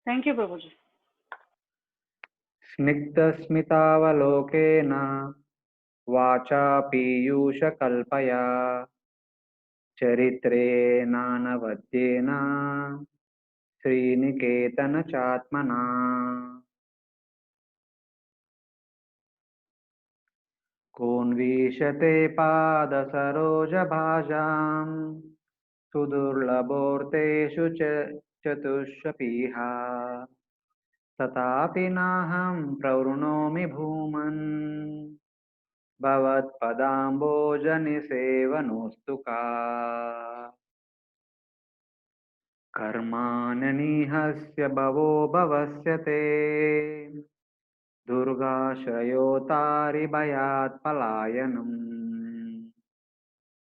Thank you प्रभु जी। स्निग्धस्मितावलोकेन वाचा पीयूषकल्पया चरित्रेणानवद्येन श्रीनिकेतनचात्मना कोन्वीशते पादसरोजभाजाम् सुदुर्लभोर्तेषु चतुष्षपीह तथापि नाहं प्रवृणोमि भूमन् भवत्पदाम्बोजनिसेवनोऽस्तु का कर्माण्यनिहस्य भवो भवस्य ते दुर्गाश्रयोतारिभयात् पलायनम्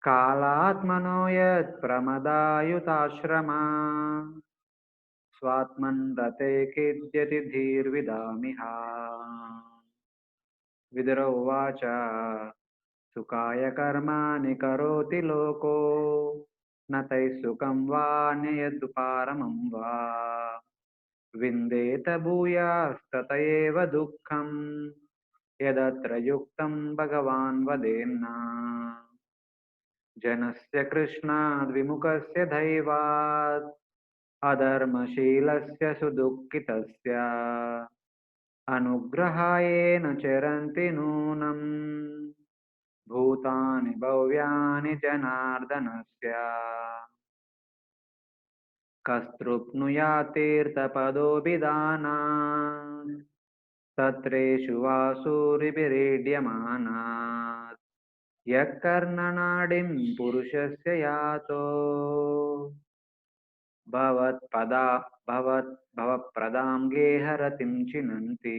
कालात्मनो यत्प्रमदायुताश्रमा स्वात्मन् रते खिद्यति धीर्विदामिह विदुर उवाच सुखाय कर्माणि करोति लोको न तैः सुखं वा न्ययदुपारमं वा विन्देत भूयास्तत एव दुःखं यदत्र युक्तं भगवान् वदेन्न जनस्य कृष्णाद् विमुखस्य दैवात् अधर्मशीलस्य सुदुःखितस्य अनुग्रहायेन चरन्ति नूनम् भूतानि भव्यानि जनार्दनस्य कस्तृप्नुयातीर्थपदोऽभिधानात् तत्रेषु वासुरिभिरीड्यमानात् यः कर्णनाडिं पुरुषस्य यातो भवत्प्रदां गेहरतिं चिनन्ति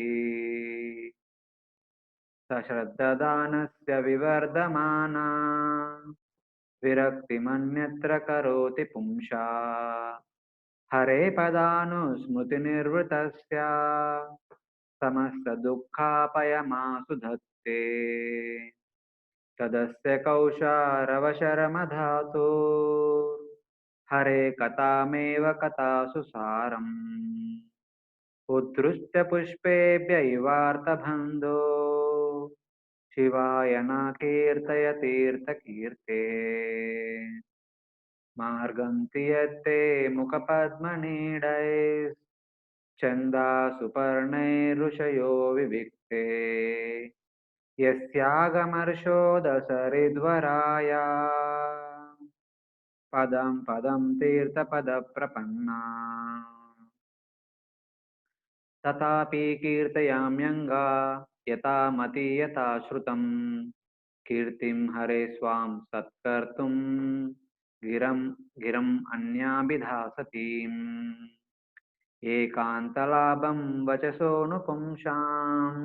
सश्रद्धदानस्य विवर्धमाना विरक्तिमन्यत्र करोति पुंसा हरे पदानुस्मृतिनिर्वृतस्य समस्तदुःखापयमासु धत्ते तदस्य कौशारवशरमधातु हरे कथामेव कथासु सारम् उद्धृत्य पुष्पेभ्य इवार्तबन्धो शिवाय न कीर्तय तीर्थकीर्ते मार्गन्ति यत्ते मुखपद्मनीडैश्चन्दासुपर्णैरुषयो विविक्ते यस्यागमर्षोदसरिद्वराय पदं पदं तीर्थपदप्रपन्ना तथापि कीर्तयाम्यङ्गा यथा मति यथा श्रुतं कीर्तिं हरे स्वां सत्कर्तुं गिरम् अन्याभिधासतीम् एकान्तलाभं वचसोऽनुपुंसाम्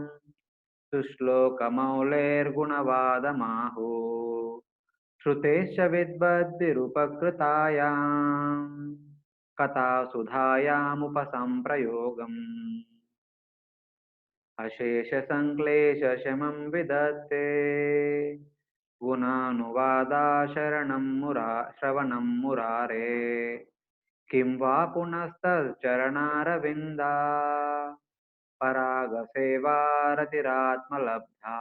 सुश्लोकमौलेर्गुणवादमाहो श्रुतेश्च विद्बद्धिरुपकृतायाम् कथासुधायामुपसम्प्रयोगम् अशेषसङ्क्लेशशमं विदत्ते गुणानुवादाशरणं श्रवणं मुरारे किं वा पुनस्तच्चरणारविन्दा परागसेवारतिरात्मलब्धा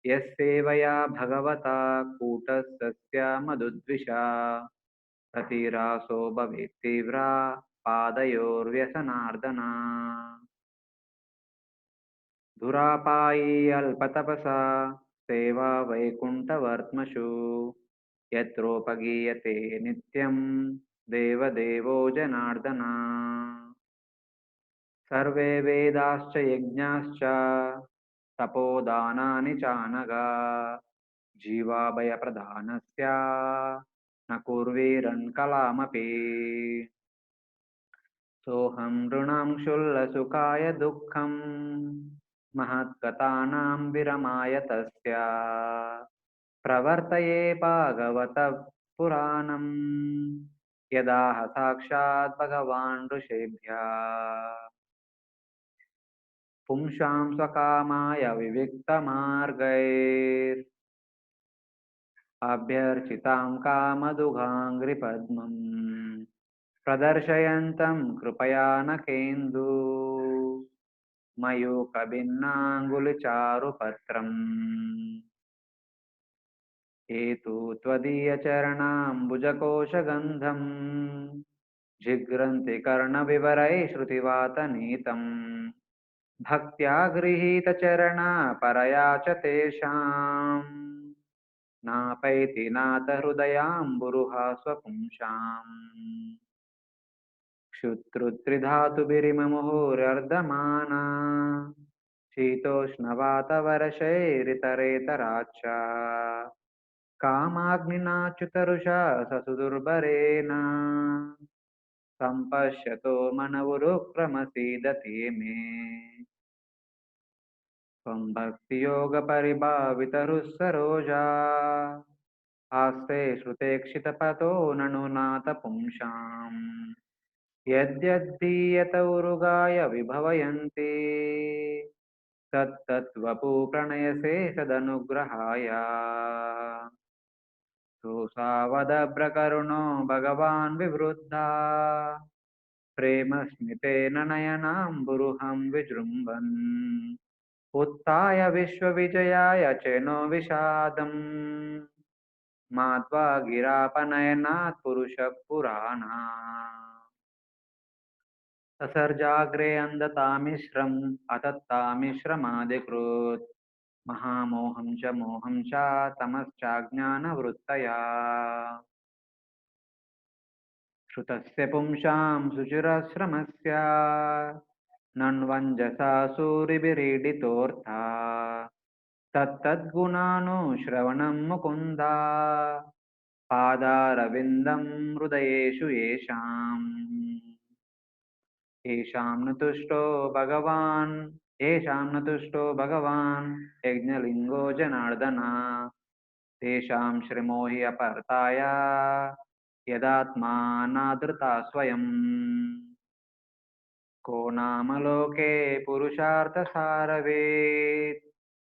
यस्सेवया भगवता कूटस्थस्य मधुद्विषा रतिरासो भवेत् तीव्रा पादयोर्व्यसनार्दना दुरापायी अल्पतपसा सेवा वैकुण्ठवर्त्मषु यत्रोपगीयते नित्यं देवदेवो जनार्दन सर्वे वेदाश्च यज्ञाश्च तपोदानानि चानगा जीवाभयप्रदानस्य न कुर्वीरन् कलामपि सोऽहं नृणां क्षुल्लसुखाय दुःखं महत्कथानां विरमाय तस्य प्रवर्तये भागवतः पुराणम् यदाह साक्षात् भगवान् ऋषेभ्यः पुंसां स्वकामाय विविक्तमार्गैर् अभ्यर्चितां कामदुघाङ्घ्रिपद्मम् प्रदर्शयन्तं कृपयानकेन्दु मयूखभिन्नाङ्गुलिचारुपत्रम् हेतु त्वदीयचरणाम्बुजकोशगन्धम् जिघ्रन्ति कर्णविवरैः श्रुतिवातनीतम् भक्त्या गृहीतचरणा परया च तेषाम् नापैति नाथ हृदयाम्बुरुहा स्वपुंसाम् क्षुत्रुत्रिधातुभिरिममुहुरर्धमाना शीतोष्णवातवर्षैरितरेतराच्च कामाग्निनाच्युतरुषा ससुदुर्भरेण सम्पश्यतो मनवुरुक्रमसीदते मे त्वं भक्तियोगपरिभावितरुः सरोजा आस्ते श्रुतेक्षितपतो ननु नाथ पुंसाम् यद्यद्धीयत उरुगाय विभवयन्ति तत्तद्वपु प्रणयसे सदनुग्रहाय सोऽसावदभ्रकरुणो भगवान् विवृद्धा प्रेमस्मितेन नयनाम्बुरुहं विजृम्भन् उत्थाय विश्वविजयाय चेनो विषादम् माध्वा गिरापनयनात् पुरुषः पुराणात् ससर्जाग्रे अन्धतामिश्रम् अतत्तामिश्रमादिकृत् महामोहं च मोहं च तमश्चाज्ञानवृत्तया श्रुतस्य पुंसां सुचिरश्रमस्य नन्वञ्जसा सूरिभिरीडितोऽर्था तत्तद्गुणानुश्रवणं मुकुन्दा पादारविन्दं हृदयेषु येषां न तुष्टो भगवान् येषां न तुष्टो भगवान् यज्ञलिङ्गो जनार्दन तेषां श्रमो हि अपर्ताय यदात्मानादृता स्वयम् को नाम लोके पुरुषार्थसारवेत्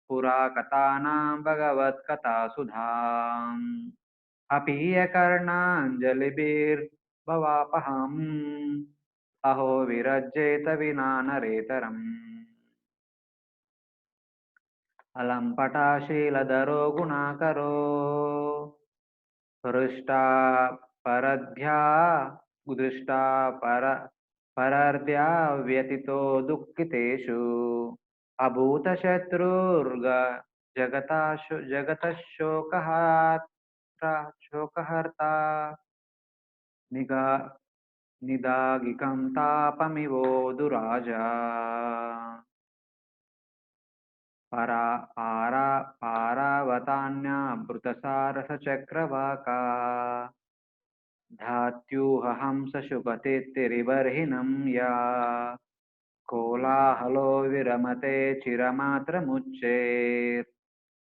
पुरा कथानां भगवत्कथासुधाम् अपीयकर्णाञ्जलिभिर्भवापहम् अहो विरज्येत विना नरेतरम् अलं पटाशीलधरो गुणाकरो हृष्टा परद्भ्या दृष्टा परर्ध्या व्यतितो दुःखितेषु अभूतशत्रुर्ग जगतः शोकहर्ता निगा निदाघिकं तापमिवोऽधुराजा पारावतान्याभृतसारसचक्रवाका धात्यूहहंसशुभतेत्तिरिबर्हिणं या कोलाहलो विरमते चिरमात्रमुच्चेत्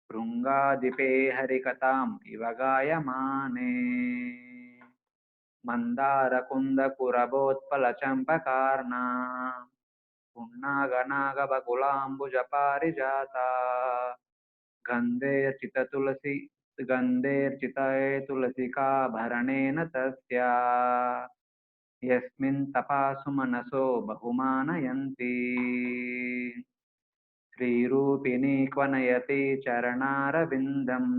भृङ्गादिपे हरिकथाम् इव गायमाने मन्दारकुन्दकुरबोत्पलचम्पकार्णा पुन्नागनागबकुलाम्बुजपारिजाता गन्धेर्चितये तुलसिकाभरणेन तस्या यस्मिन् तपासु मनसो बहुमानयन्ति श्रीरूपिणी क्वनयति चरणारविन्दम्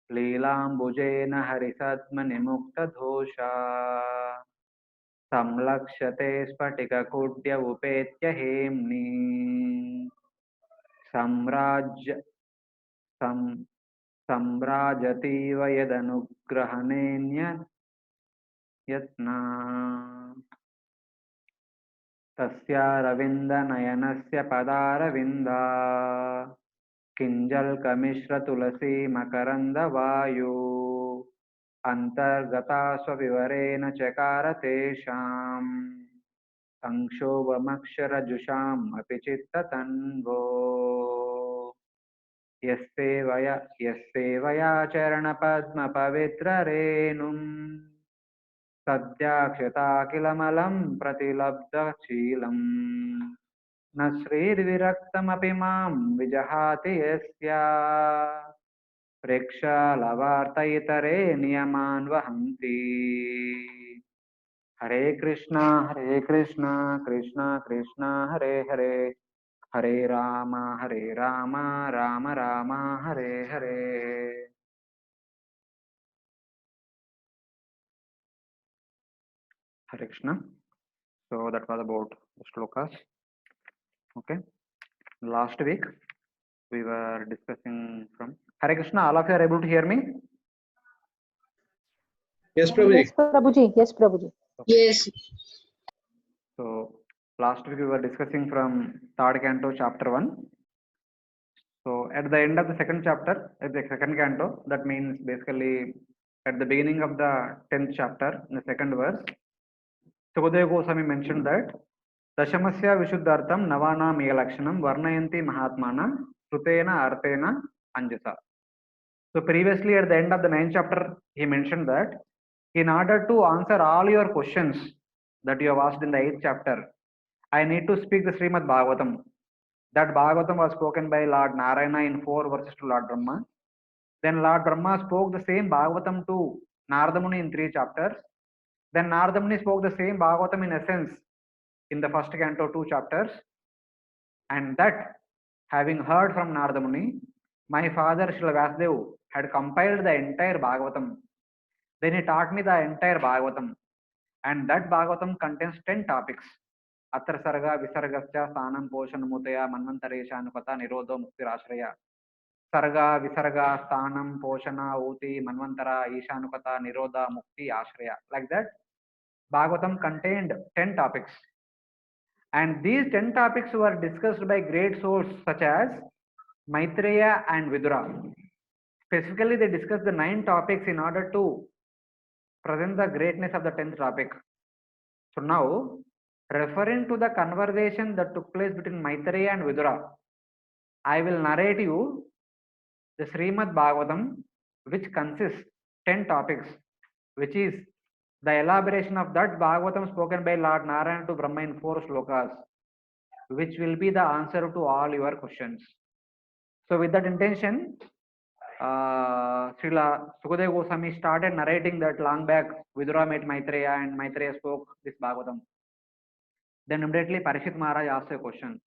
लीलाम्बुजेन हरिसद्मनिमुक्तदोषा संलक्ष्यते स्फटिककुड्य उपेत्य हेम्नि सम्राज्य सम्राजतीव यदनुग्रहणेऽन्ययत्ना तस्यारविन्दनयनस्य पदारविन्दा किञ्जल्कमिश्रतुलसी मकरन्दवायु अन्तर्गता स्वविवरेण चकार तेषाम् संक्षोभमक्षरजुषाम् अपि चित्ततन्वो यस्सेवया चरणपद्मपवित्ररेणुम् सद्याक्षताखिलमलं प्रतिलब्धशीलम् न श्रीर्विरक्तमपि मां विजहाति यस्या प्रेक्षालवार्थ इतरे नियमान् वहन्ति Hare Krishna, Krishna Krishna, Hare Hare, Hare Rama, Rama Rama, Hare Hare. Hare Krishna. So that was about the shlokas. Okay. Last week we were discussing from Hare Krishna. All of you are able to hear me? Yes, Prabhuji. Yes, Prabhuji. Yes, Prabhuji. Yes. So last week we were discussing from third canto, chapter 1. So at the end of the second chapter, at the second canto, that means basically at the beginning of the 10th chapter, in the second verse, Sukadeva Goswami mentioned that Dashamasya Vishuddhartam Navana Megalakshanam Varnayanti Mahatmana Srutena Artena Anjasa. So previously at the end of the 9th chapter, he mentioned that in order to answer all your questions that you have asked in the 8th chapter, I need to speak the Srimad Bhagavatam. That Bhagavatam was spoken by Lord Narayana in 4 verses to Lord Brahma. Then Lord Brahma spoke the same Bhagavatam to Narada Muni in 3 chapters. Then Narada Muni spoke the same Bhagavatam in essence in the first canto 2 chapters. And that, having heard from Narada Muni, my father Srila Vasudev had compiled the entire Bhagavatam. Then he taught me the entire Bhagavatam. And that Bhagavatam contains 10 topics. Atra Sarga, Visargasya, Sanam, Poshan, Mutaya, Manvantaresha, Anupata, Nirodho, Muktirashraya. Sarga, Visarga, Sthanam, Poshana, Uti, Manvantara, Ishanukata, Nirodha, Mukti, Ashraya. Like that, Bhagavatam contained 10 topics. And these 10 topics were discussed by great souls such as Maitreya and Vidura. Specifically, they discussed the 9 topics in order to present the greatness of the 10th topic. So now, referring to the conversation that took place between Maitreya and Vidura, I will narrate you the Srimad Bhagavatam, which consists 10 topics, which is the elaboration of that Bhagavatam spoken by Lord Narayana to Brahma in 4 shlokas, which will be the answer to all your questions. So with that intention, Srila Sukadeva Goswami started narrating that long back Vidura met Maitreya and Maitreya spoke this Bhagavatam. Then immediately Parishit Maharaj asked a question.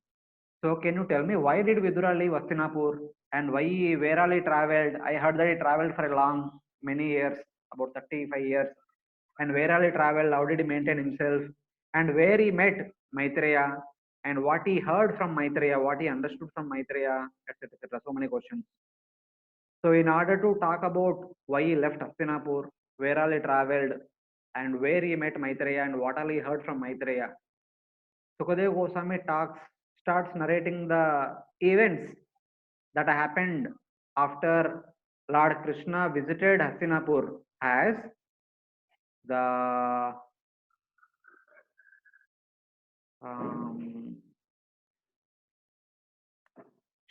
So can you tell me why did Vidura leave Hastinapur and why where all he traveled? I heard that he traveled for a long, many years, about 35 years. And where all he traveled, how did he maintain himself? And where he met Maitreya and what he heard from Maitreya, what he understood from Maitreya, etc. etc. So many questions. So in order to talk about why he left Hastinapur, where all he traveled, and where he met Maitreya and what all he heard from Maitreya, Sukadeva Goswami starts narrating the events that happened after Lord Krishna visited Hastinapur as the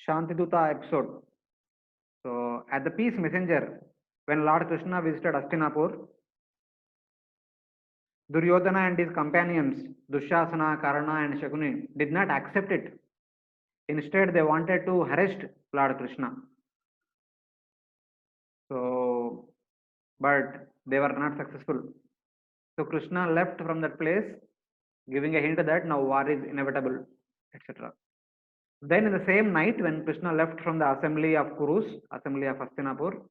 Shantiduta episode. So at the peace messenger, when Lord Krishna visited Hastinapur, Duryodhana and his companions, Dushasana, Karna and Shakuni, did not accept it. Instead, they wanted to arrest Lord Krishna. So, but they were not successful. So Krishna left from that place, giving a hint that now war is inevitable, etc. Then in the same night, when Krishna left from the assembly of Kurus, assembly of Hastinapur,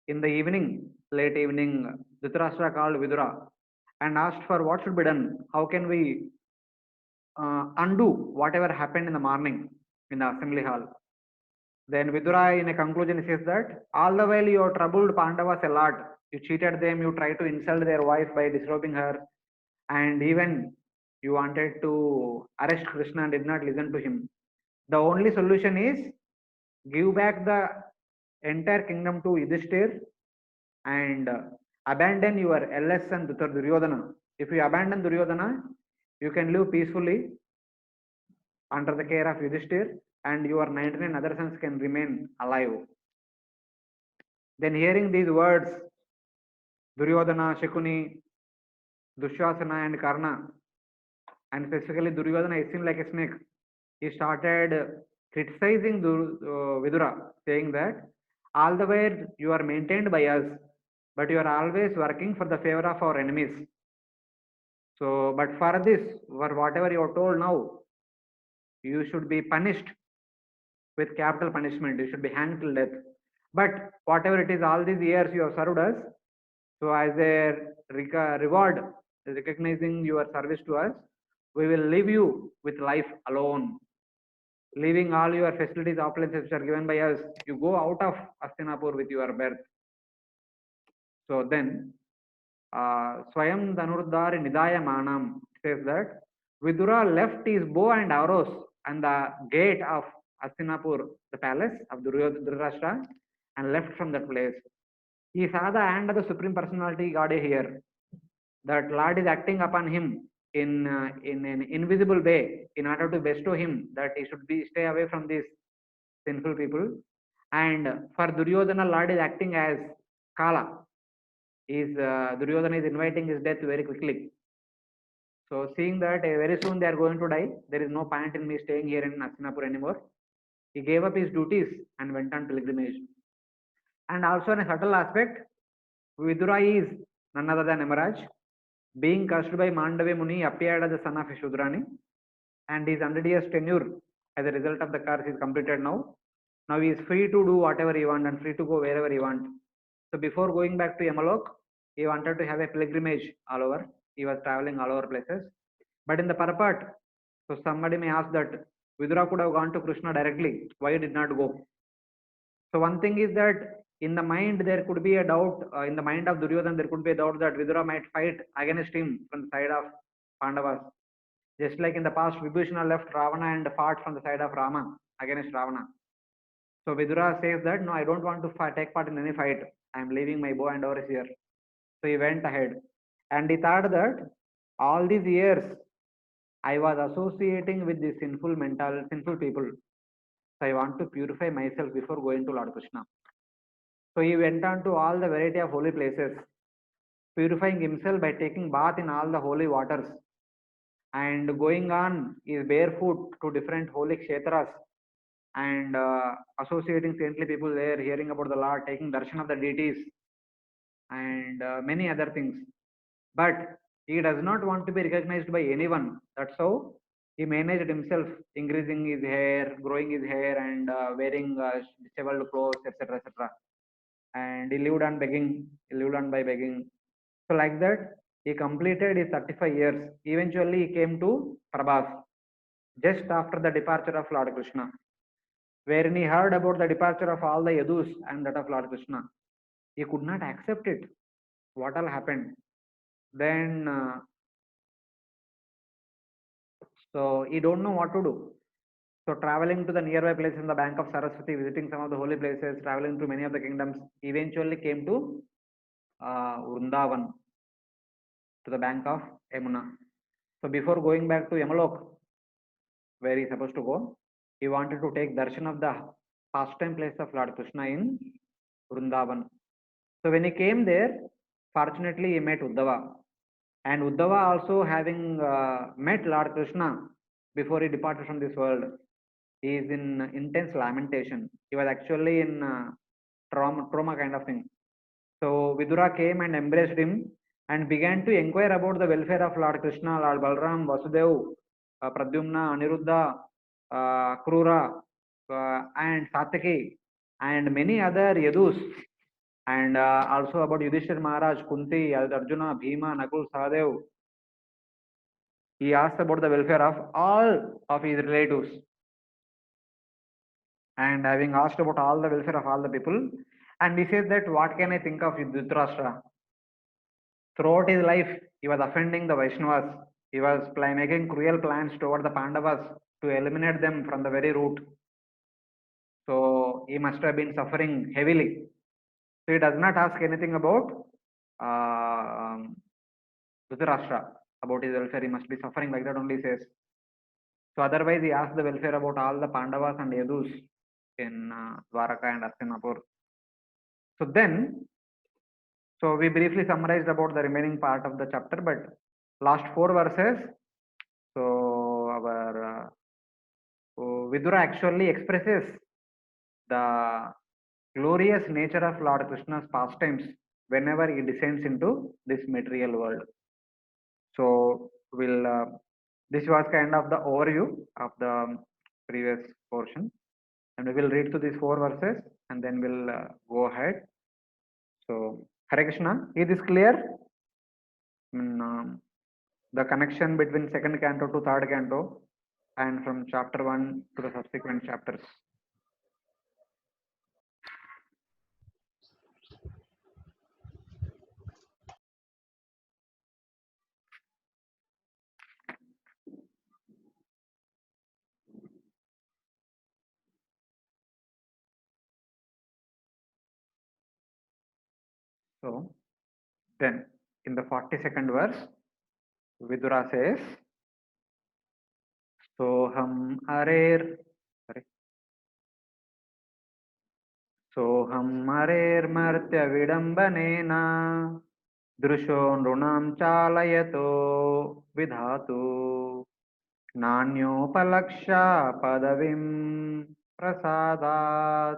in the evening, late evening, Dhritarashtra called Vidura and asked for what should be done. How can we undo whatever happened in the morning in the assembly hall? Then Vidura, in a conclusion, says that all the while you troubled Pandavas a lot. You cheated them, you tried to insult their wife by disturbing her, and even you wanted to arrest Krishna and did not listen to him. The only solution is give back the entire kingdom to Yudhishthir and abandon your eldest son Duryodhana. If you abandon Duryodhana, you can live peacefully under the care of Yudhishthir and your 99 other sons can remain alive. Then hearing these words, Duryodhana, Shakuni, Dushasana and Karna, and specifically Duryodhana, it seemed like a snake. He started criticizing Vidura, saying that all the way you are maintained by us, but you are always working for the favor of our enemies. So, but for this, for whatever you are told now, you should be punished with capital punishment. You should be hanged till death. But whatever it is, all these years you have served us, so as a reward, recognizing your service to us, we will leave you with life alone. Leaving all your facilities, opulences which are given by us, you go out of Hastinapur with your birth. So then, Swayam Dhanurdhar Nidaya Manam says that Vidura left his bow and arrows and the gate of Hastinapur, the palace of Dhritarashtra, and left from that place. He saw the hand of the Supreme Personality God here. That Lord is acting upon him in an invisible way in order to bestow him that he should be stay away from these sinful people. And for Duryodhana, Lord is acting as Kala. Duryodhana is inviting his death very quickly. So seeing that very soon they are going to die, there is no point in me staying here in Hastinapur anymore. He gave up his duties and went on pilgrimage. And also in a subtle aspect, Vidura is none other than Yamaraj. Being cursed by Mandavi Muni, appeared as the son of Shudrani, and his 100 years tenure as a result of the curse is completed now. Now he is free to do whatever he wants and free to go wherever he wants. So before going back to Yamalok, he wanted to have a pilgrimage all over. He was traveling all over places. But in the purport, so somebody may ask that Vidura could have gone to Krishna directly. Why he did not go? So one thing is that in the mind there could be a doubt, in the mind of Duryodhana there could be a doubt that Vidura might fight against him from the side of Pandavas. Just like in the past, Vibhishana left Ravana and fought from the side of Rama against Ravana. So Vidura says that, no, I don't want to take part in any fight. I am leaving my bow and arrows here. So he went ahead. And he thought that all these years I was associating with these sinful people. So I want to purify myself before going to Lord Krishna. So he went on to all the variety of holy places, purifying himself by taking bath in all the holy waters and going on is barefoot to different holy kshetras and associating saintly people there, hearing about the Lord, taking darshan of the deities and many other things. But he does not want to be recognized by anyone. That's how he managed himself, increasing his hair, growing his hair, and wearing disheveled clothes, etc., etc. And he lived on begging. He lived on by begging. So like that, he completed his 35 years. Eventually, he came to Prabhas just after the departure of Lord Krishna, wherein he heard about the departure of all the Yadus and that of Lord Krishna. He could not accept it. What all happened? Then, so he don't know what to do. So traveling to the nearby places in the bank of Saraswati, visiting some of the holy places, traveling to many of the kingdoms, eventually came to Vrindavan, to the bank of Yamuna. So before going back to Yamalok, where he's supposed to go, he wanted to take darshan of the pastime place of Lord Krishna in Vrindavan. So when he came there, fortunately he met Uddhava. And Uddhava also having met Lord Krishna before he departed from this world, he is in intense lamentation. He was actually in trauma kind of thing. So Vidura came and embraced him and began to inquire about the welfare of Lord Krishna, Lord Balram, Vasudev, Pradyumna, Aniruddha, Krura, and Satyaki, and many other Yadus, and also about Yudhishthir Maharaj, Kunti, Arjuna, Bhima, Nakul, Sahadev. He asked about the welfare of all of his relatives. And having asked about all the welfare of all the people, and he says that what can I think of Dhritarashtra? Throughout his life, he was offending the Vaishnavas. He was making cruel plans toward the Pandavas to eliminate them from the very root. So he must have been suffering heavily. So he does not ask anything about Dhritarashtra, about his welfare. He must be suffering, like that only says. So otherwise, he asked the welfare about all the Pandavas and Yadus in Dwaraka and Hastinapur. So then, so we briefly summarized about the remaining part of the chapter, but last 4 verses, so our Vidura actually expresses the glorious nature of Lord Krishna's pastimes whenever he descends into this material world. So we'll this was kind of the overview of the previous portion, and we will read through these 4 verses and then we'll go ahead. So Hare Krishna, is this clear? The connection between second canto to third canto and from chapter 1 to the subsequent chapters. So then in the 42nd verse, Vidura says, Soham Arer, sorry, Soham Arer Martya Vidambanena Drusho Nrunam Chalayato Vidhatu Nanyopalaksha Padavim Prasadat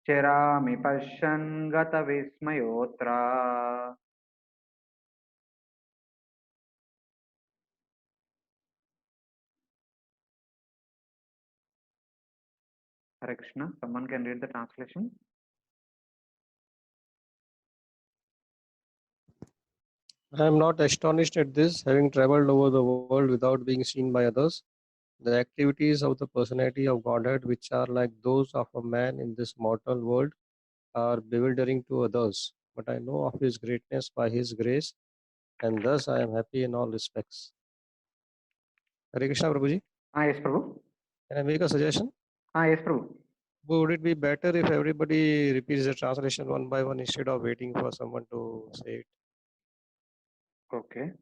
Cherami Pashan Gata Vismayotra. Hare Krishna. Someone can read the translation. I am not astonished at this, having traveled over the world without being seen by others. The activities of the personality of Godhead, which are like those of a man in this mortal world, are bewildering to others. But I know of his greatness by his grace, and thus I am happy in all respects. Hare Krishna, Prabhuji. Yes, Prabhu. Can I make a suggestion? Yes, Prabhu. Would it be better if everybody repeats the translation one by one instead of waiting for someone to say it? Okay.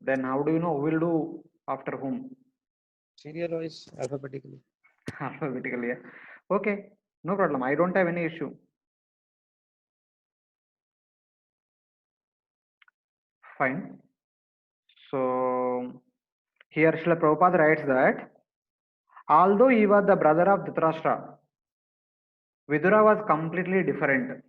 Then how do you know who will do after whom? Serial wise, alphabetically. Alphabetically, yeah. Okay, no problem. I don't have any issue. Fine. So here Srila Prabhupada writes that although he was the brother of Dhritarashtra, Vidura was completely different.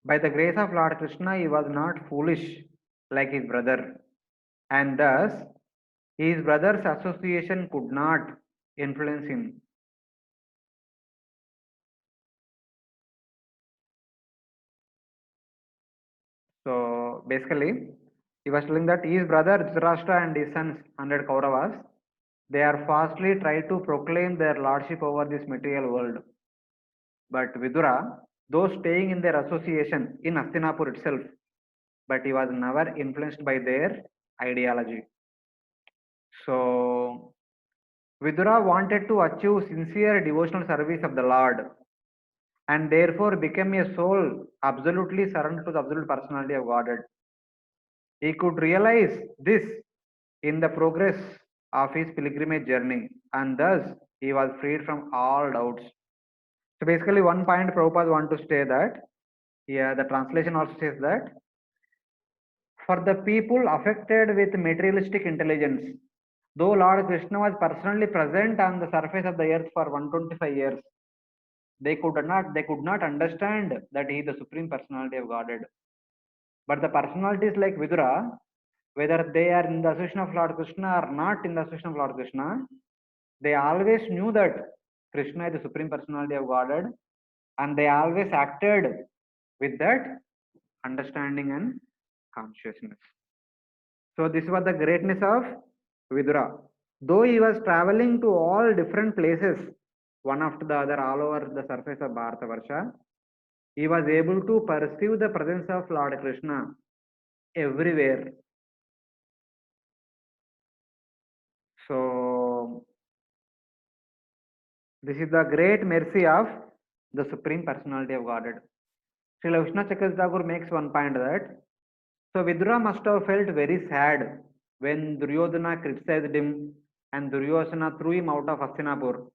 By the grace of Lord Krishna, he was not foolish like his brother, and thus his brother's association could not influence him. So basically, he was telling that his brother Dhritarashtra and his sons 100 Kauravas, they are fastly trying to proclaim their lordship over this material world. But Vidura, though staying in their association in Hastinapur itself, but he was never influenced by their ideology. So Vidura wanted to achieve sincere devotional service of the Lord and therefore became a soul absolutely surrendered to the absolute personality of Godhead. He could realize this in the progress of his pilgrimage journey, and thus he was freed from all doubts. So basically, one point Prabhupada want to say that, yeah, the translation also says that for the people affected with materialistic intelligence, though Lord Krishna was personally present on the surface of the earth for 125 years, they could not understand that he is the supreme personality of Godhead. But the personalities like Vidura, whether they are in the association of Lord Krishna or not in the association of Lord Krishna, they always knew that Krishna is the supreme personality of Godhead, and they always acted with that understanding and consciousness. So this was the greatness of Vidura. Though he was traveling to all different places, one after the other, all over the surface of Bharatavarsha, he was able to perceive the presence of Lord Krishna everywhere. So this is the great mercy of the Supreme Personality of Godhead. Srila Vishnu Chakravarti Thakur makes one point that so Vidura must have felt very sad when Duryodhana criticized him and Duryodhana threw him out of Hastinapur.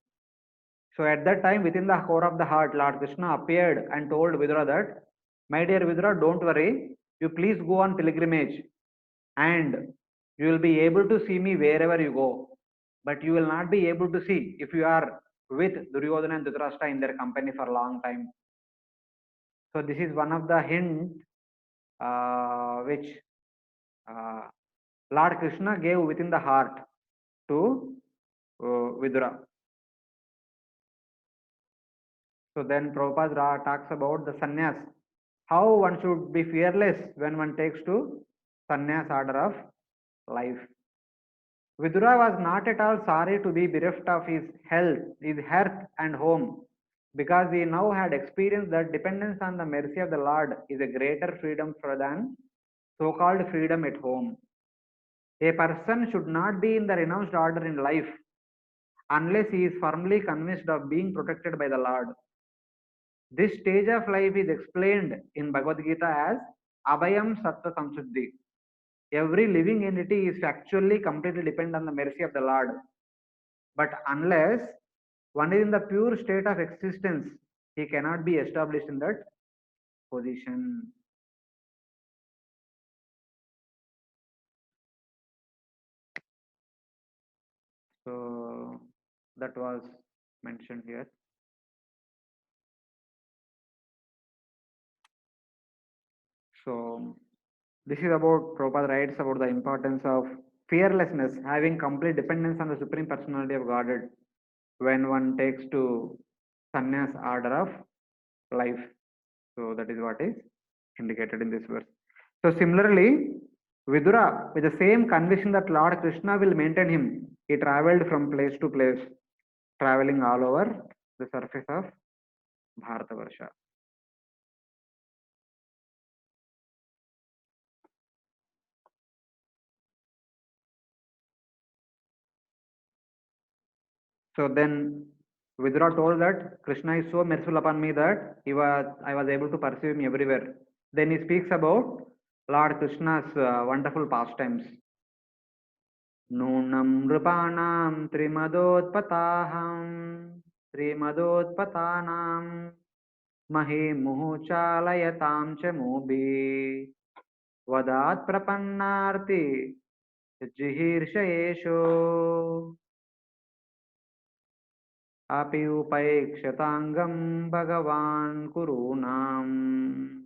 So at that time, within the core of the heart, Lord Krishna appeared and told Vidura that, my dear Vidura, don't worry, you please go on pilgrimage and you will be able to see me wherever you go. But you will not be able to see if you are with Duryodhana and Dhritarashtra in their company for a long time. So this is one of the hint which uh, Lord Krishna gave within the heart to Vidura. So then Prabhupada talks about the sannyas, how one should be fearless when one takes to sannyas order of life. Vidura was not at all sorry to be bereft of his health, his hearth and home, because he now had experienced that dependence on the mercy of the Lord is a greater freedom than so-called freedom at home. A person should not be in the renounced order in life unless he is firmly convinced of being protected by the Lord. This stage of life is explained in Bhagavad Gita as Abhayam Sattva Samsuddhi. Every living entity is factually completely dependent on the mercy of the Lord. But unless one is in the pure state of existence, he cannot be established in that position. So that was mentioned here. So this is about Prabhupada writes about the importance of fearlessness, having complete dependence on the Supreme Personality of Godhead when one takes to sannyas order of life. So that is what is indicated in this verse. So similarly, Vidura, with the same conviction that Lord Krishna will maintain him, he traveled from place to place, traveling all over the surface of Bharatavarsha. So then Vidura told that Krishna is so merciful upon me that I was able to pursue him everywhere. Then he speaks about Lord Krishna's wonderful pastimes. Nunam Nrupanam Trimadotpataham Trimadotpatanam Mahi Muhuchalayatam Chamubi Vadat Prapannarti Jihirshayesho Api Upaikshatangam Bhagavan Kurunam.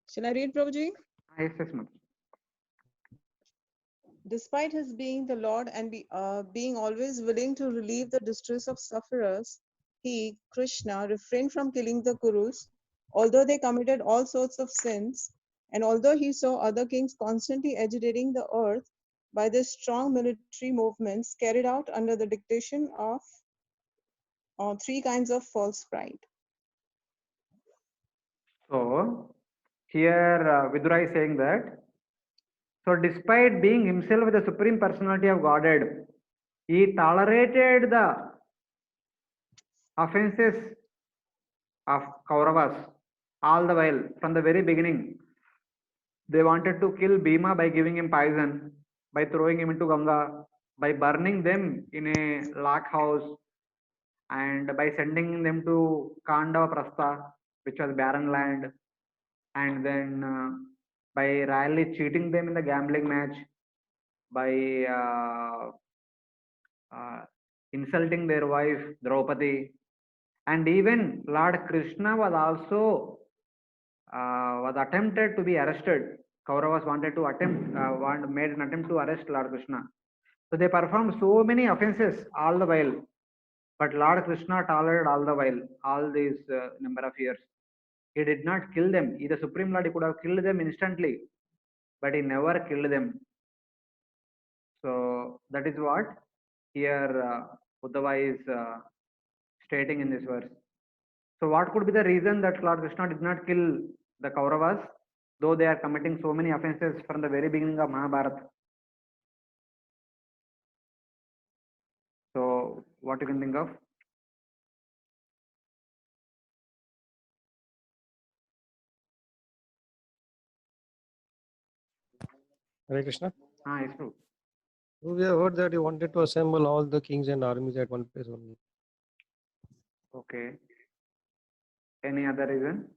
Shall I read, Prabhuji? Yes, yes, ma'am. Despite his being the Lord and being always willing to relieve the distress of sufferers, he, Krishna, refrained from killing the Kurus, although they committed all sorts of sins, and although he saw other kings constantly agitating the earth by their strong military movements carried out under the dictation of three kinds of false pride. So here Vidura is saying that, so despite being himself the Supreme Personality of Godhead, he tolerated the offenses of Kauravas all the while from the very beginning. They wanted to kill Bhima by giving him poison, by throwing him into Ganga, by burning them in a lock house, and by sending them to Kandava Prastha, which was barren land, and then by really cheating them in the gambling match, by insulting their wife Draupadi, and even Lord Krishna was also was attempted to be arrested. Kauravas wanted to made an attempt to arrest Lord Krishna. So they performed so many offenses all the while, but Lord Krishna tolerated all the while, all these number of years. He did not kill them. He, the Supreme Lord, he could have killed them instantly, but he never killed them. So that is what here Uddhava is stating in this verse. So what could be the reason that Lord Krishna did not kill the Kauravas, though they are committing so many offenses from the very beginning of Mahabharata? So what you can think of? Hare Krishna. It's true. We have heard that he wanted to assemble all the kings and armies at one place only. Okay. Any other reason?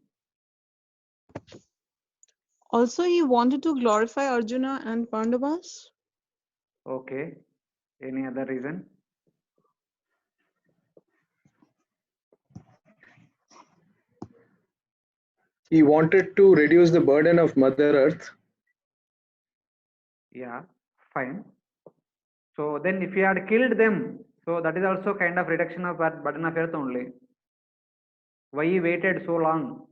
Also, he wanted to glorify Arjuna and Pandavas. Okay. Any other reason? He wanted to reduce the burden of Mother Earth. Yeah, fine. So then if he had killed them, so that is also kind of reduction of burden of earth only. Why he waited so long?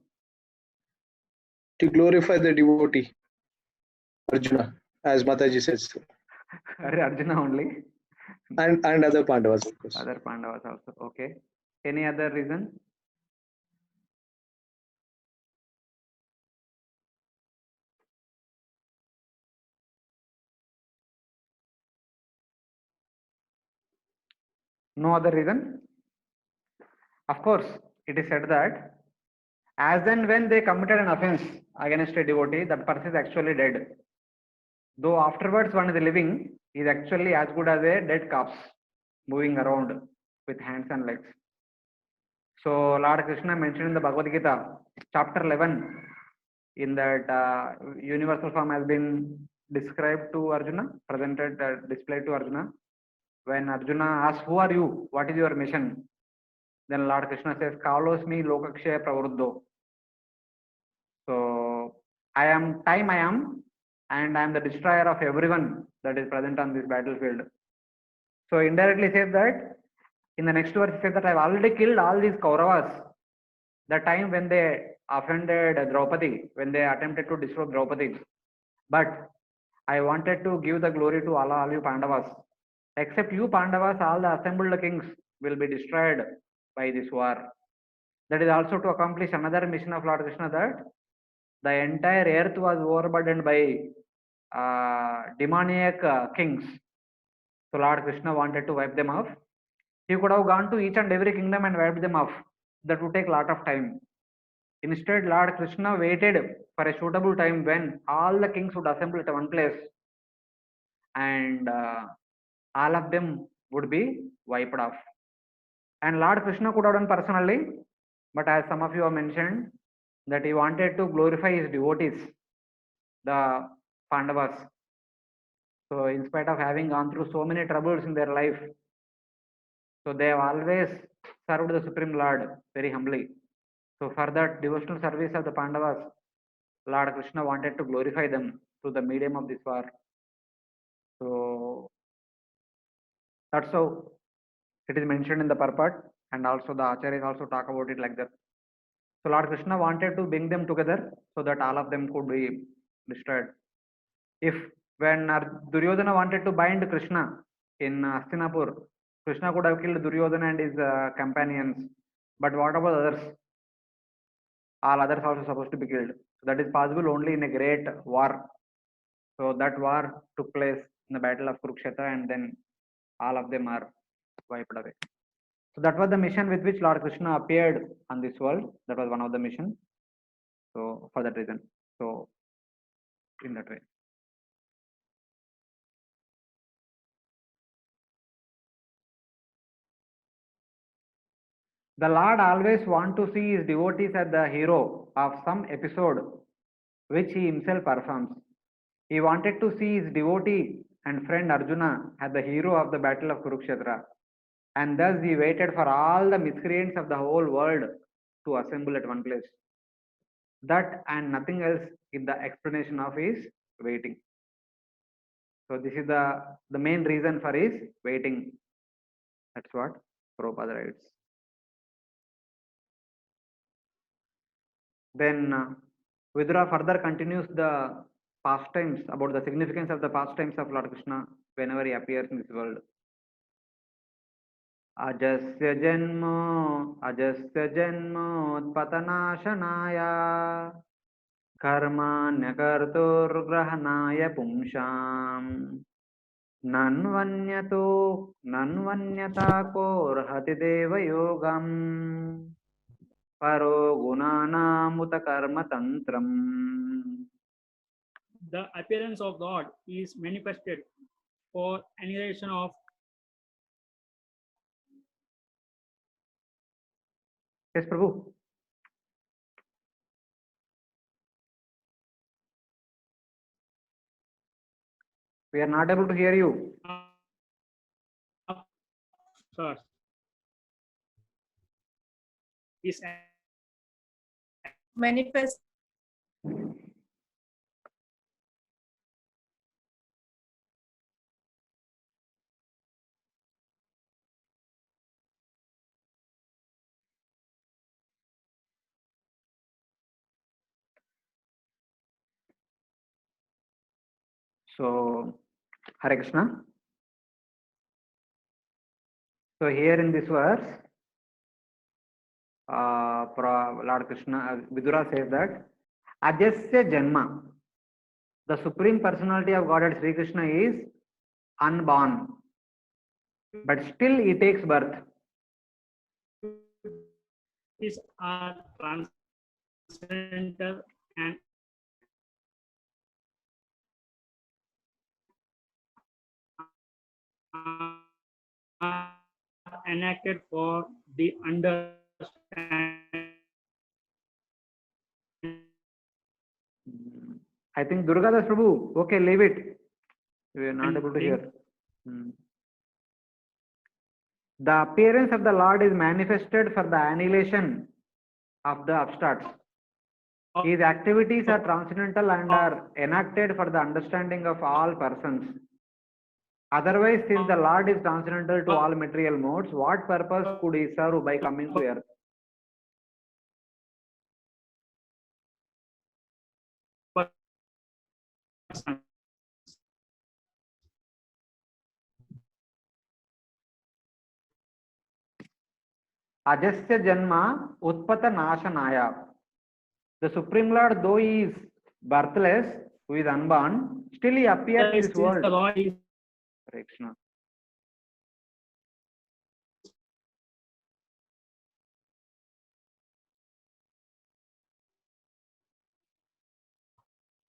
To glorify the devotee, Arjuna, as Mataji says, Arjuna only. and other Pandavas, of course. Other Pandavas also. Okay. Any other reason? No other reason? Of course, it is said that as and when they committed an offense against a devotee, that person is actually dead. Though afterwards one is living, he is actually as good as a dead corpse, moving around with hands and legs. So Lord Krishna mentioned in the Bhagavad Gita, chapter 11, in that universal form has been described to Arjuna, presented, displayed to Arjuna. When Arjuna asks, "Who are you? What is your mission?" Then Lord Krishna says, "Kalosmi lokakshaya pravruddho." So I am time, I am, and I am the destroyer of everyone that is present on this battlefield. So indirectly says that in the next verse it says that I've already killed all these Kauravas. The time when they offended Draupadi, when they attempted to destroy Draupadi. But I wanted to give the glory to all you Pandavas. Except you Pandavas, all the assembled kings will be destroyed by this war. That is also to accomplish another mission of Lord Krishna, that the entire earth was overburdened by demoniac kings. So Lord Krishna wanted to wipe them off. He could have gone to each and every kingdom and wiped them off. That would take a lot of time. Instead, Lord Krishna waited for a suitable time when all the kings would assemble at one place, and all of them would be wiped off. And Lord Krishna could have done personally, but as some of you have mentioned, that he wanted to glorify his devotees, the Pandavas. So in spite of having gone through so many troubles in their life, so they have always served the Supreme Lord very humbly. So for that devotional service of the Pandavas, Lord Krishna wanted to glorify them through the medium of this war. So that's how it is mentioned in the purport, and also the Acharyas also talk about it like that. So Lord Krishna wanted to bring them together so that all of them could be destroyed. If when Duryodhana wanted to bind Krishna in Hastinapur, Krishna could have killed Duryodhana and his companions. But what about others? All others also supposed to be killed. So that is possible only in a great war. So that war took place in the battle of Kurukshetra, and then all of them are wiped away. So that was the mission with which Lord Krishna appeared on this world. That was one of the mission. So for that reason. So in that way. The Lord always want to see his devotees as the hero of some episode which he himself performs. He wanted to see his devotee and friend Arjuna as the hero of the battle of Kurukshetra. And thus he waited for all the miscreants of the whole world to assemble at one place. That and nothing else is the explanation of his waiting. So this is the main reason for his waiting. That's what Prabhupada writes. Then Vidura further continues the pastimes, about the significance of the pastimes of Lord Krishna whenever he appears in this world. Ajasya janmotpatanashanaya karmanyakarturgrahanaya pumsham nanvanyatakorhati deva yogam paro gunanamuta karma tantram. The appearance of God is manifested for annihilation of Yes, Prabhu. We are not able to hear you. Sir, is manifest So, Hare Krishna. So here in this verse, Lord Krishna, Vidura says that Ajasya Janma, the Supreme Personality of Godhead Sri Krishna is unborn, but still he takes birth. These are transcendental and are enacted for the understanding. I think Durgadas Prabhu, okay, leave it. We are not And able to think- hear. The appearance of the Lord is manifested for the annihilation of the upstarts. His activities are transcendental and are enacted for the understanding of all persons. Otherwise, since the Lord is transcendental to all material modes, what purpose could he serve by coming to earth? Ajasya Janma Utpata Nashanaya. The Supreme Lord, though he is birthless, who is unborn, still he appears in this Since the world. Lord is Hare Krishna.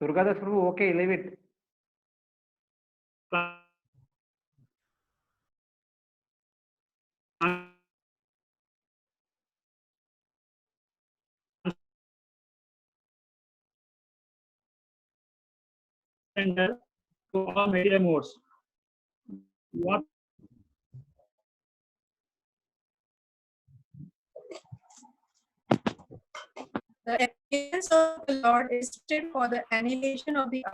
Durgadas Prabhu, okay, leave it. transcendental to all material modes. What the appearance of the Lord is still for the annihilation of the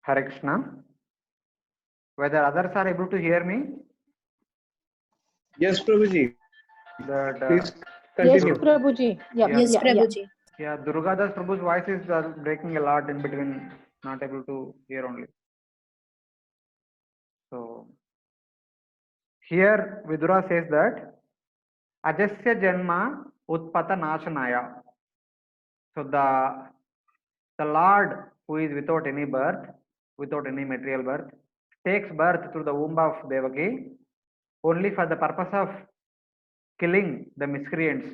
Hare Krishna. Whether others are able to hear me? Yes, Prabhuji. That, Please Yes, continue. Prabhuji. Yeah, Yeah. Yes, yeah, yeah. Prabhuji. Yeah, Durgadas Prabhu's voice is breaking a lot in between, not able to hear only. So, here Vidura says that Ajasya Janma Utpata Nashanaya. So, the Lord who is without any birth, without any material birth, takes birth through the womb of Devaki only for the purpose of killing the miscreants.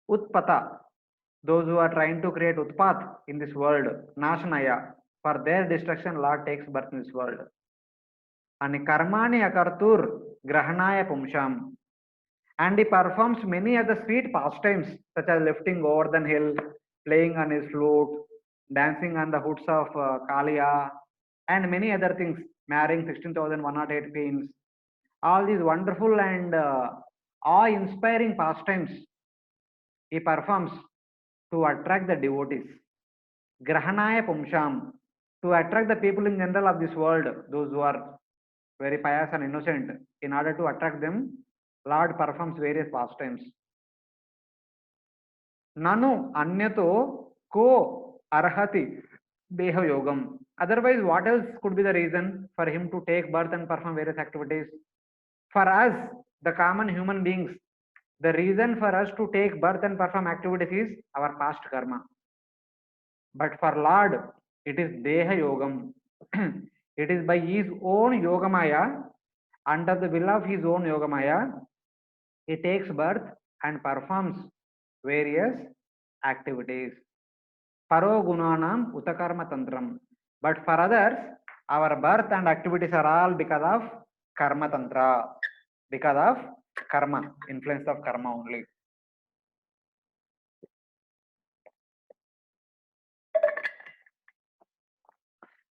Utpata, those who are trying to create Utpat in this world, Nashanaya, for their destruction, Lord takes birth in this world. And Karmani Akartur Grahanaya Pumsham. And he performs many other sweet pastimes, such as lifting Govardhan hill, playing on his flute, dancing on the hoods of Kalia, and many other things, marrying 16,108 queens. All these wonderful and awe-inspiring pastimes he performs to attract the devotees. Grahanaya Pumsham, to attract the people in general of this world, those who are very pious and innocent. In order to attract them, Lord performs various pastimes. Nanu anyato ko arhati deha yogam. Otherwise, what else could be the reason for him to take birth and perform various activities? For us, the common human beings, the reason for us to take birth and perform activities is our past karma. But for Lord, it is deha yogam. It is by his own yogamaya, under the will of his own yogamaya, he takes birth and performs various activities. Paro gunanam utakarma tantram. But for others, our birth and activities are all because of karma tantra. because of karma, influence of karma only.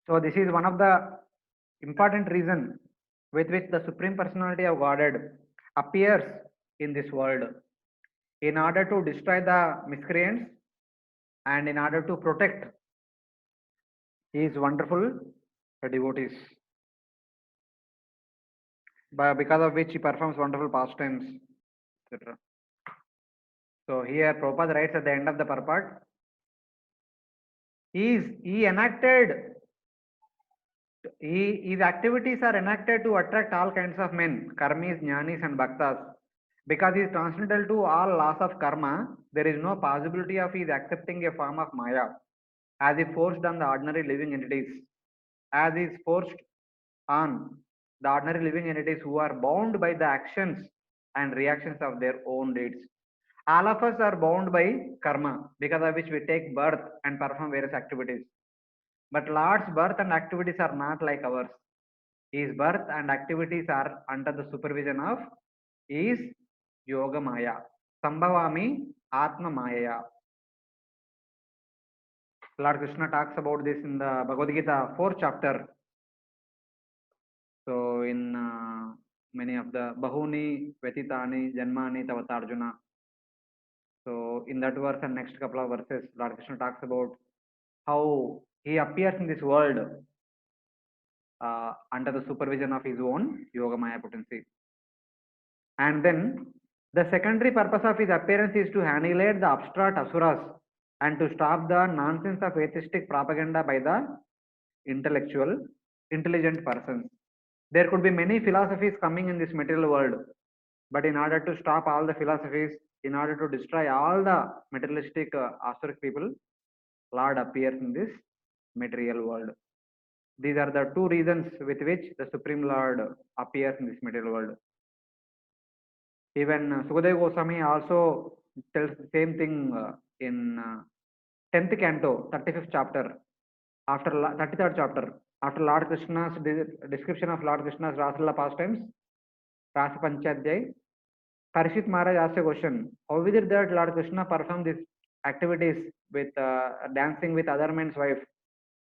So this is one of the important reason with which the Supreme Personality of Godhead appears in this world in order to destroy the miscreants and in order to protect his wonderful devotees, because of which he performs wonderful pastimes, etc. So here Prabhupada writes at the end of the purport, he enacted, his activities are enacted to attract all kinds of men, karmis, jnanis and bhaktas. Because he is transcendental to all laws of karma, there is no possibility of his accepting a form of maya, as he forced on the ordinary living entities, as he is forced on the ordinary living entities who are bound by the actions and reactions of their own deeds. All of us are bound by karma, because of which we take birth and perform various activities. But Lord's birth and activities are not like ours. His birth and activities are under the supervision of his Yoga Maya. Sambhavami Atma Maya. Lord Krishna talks about this in the Bhagavad Gita 4th chapter. So in many of the Bahuni Vetitani Janmani Tavatarjuna. So in that verse and next couple of verses, Lord Krishna talks about how he appears in this world under the supervision of his own Yoga Maya potency. And then the secondary purpose of his appearance is to annihilate the abstract asuras and to stop the nonsense of atheistic propaganda by the intelligent persons. There could be many philosophies coming in this material world, but in order to stop all the philosophies, in order to destroy all the materialistic asuric people, Lord appears in this material world. These are the two reasons with which the Supreme Lord appears in this material world. Even Sukadeva Goswami also tells the same thing in 10th canto, 35th chapter, after 33rd chapter, after Lord Krishna's description of Lord Krishna's Rasalila pastimes, Rasa Panchadhyay, Parishit Maharaj asked a question: how is it that Lord Krishna performed these activities with dancing with other men's wife?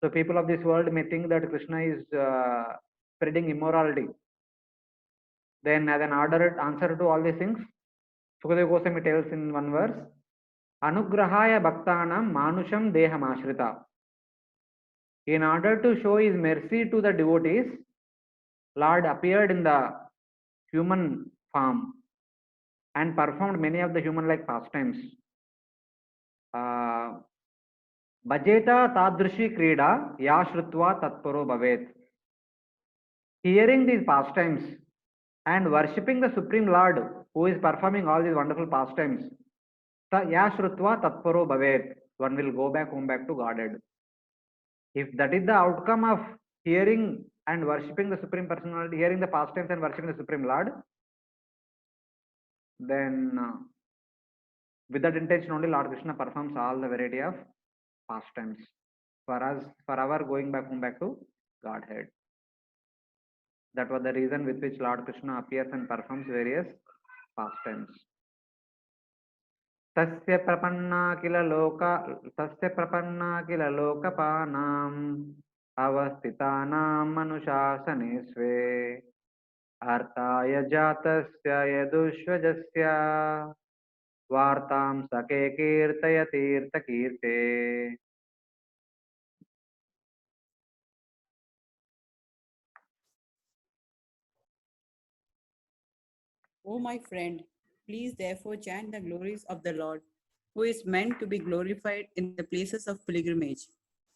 So people of this world may think that Krishna is spreading immorality. Then as an answer to all these things, Sukadeva Goswami tells in one verse, Anugrahaya Bhaktanam Manusham Deham Ashrita. In order to show his mercy to the devotees, Lord appeared in the human form and performed many of the human-like pastimes. Bhajeta Tadrishi Krida Yashrutva Tatparo Bhavet. Hearing these pastimes and worshipping the Supreme Lord who is performing all these wonderful pastimes, Yashrutva Tatparo Bhavet. One will go back home back to Godhead. If that is the outcome of hearing and worshipping the Supreme Personality, hearing the pastimes and worshipping the Supreme Lord, then with that intention only Lord Krishna performs all the variety of pastimes for us, for our going back home back to Godhead. That was the reason with which Lord Krishna appears and performs various pastimes. Tasya prapanna kila lokapanam avasthitanam manushasane sve artaya jatasya yadushvajasya vartam sake kirtaya tirtha kirte. O my friend, please therefore chant the glories of the Lord, who is meant to be glorified in the places of pilgrimage.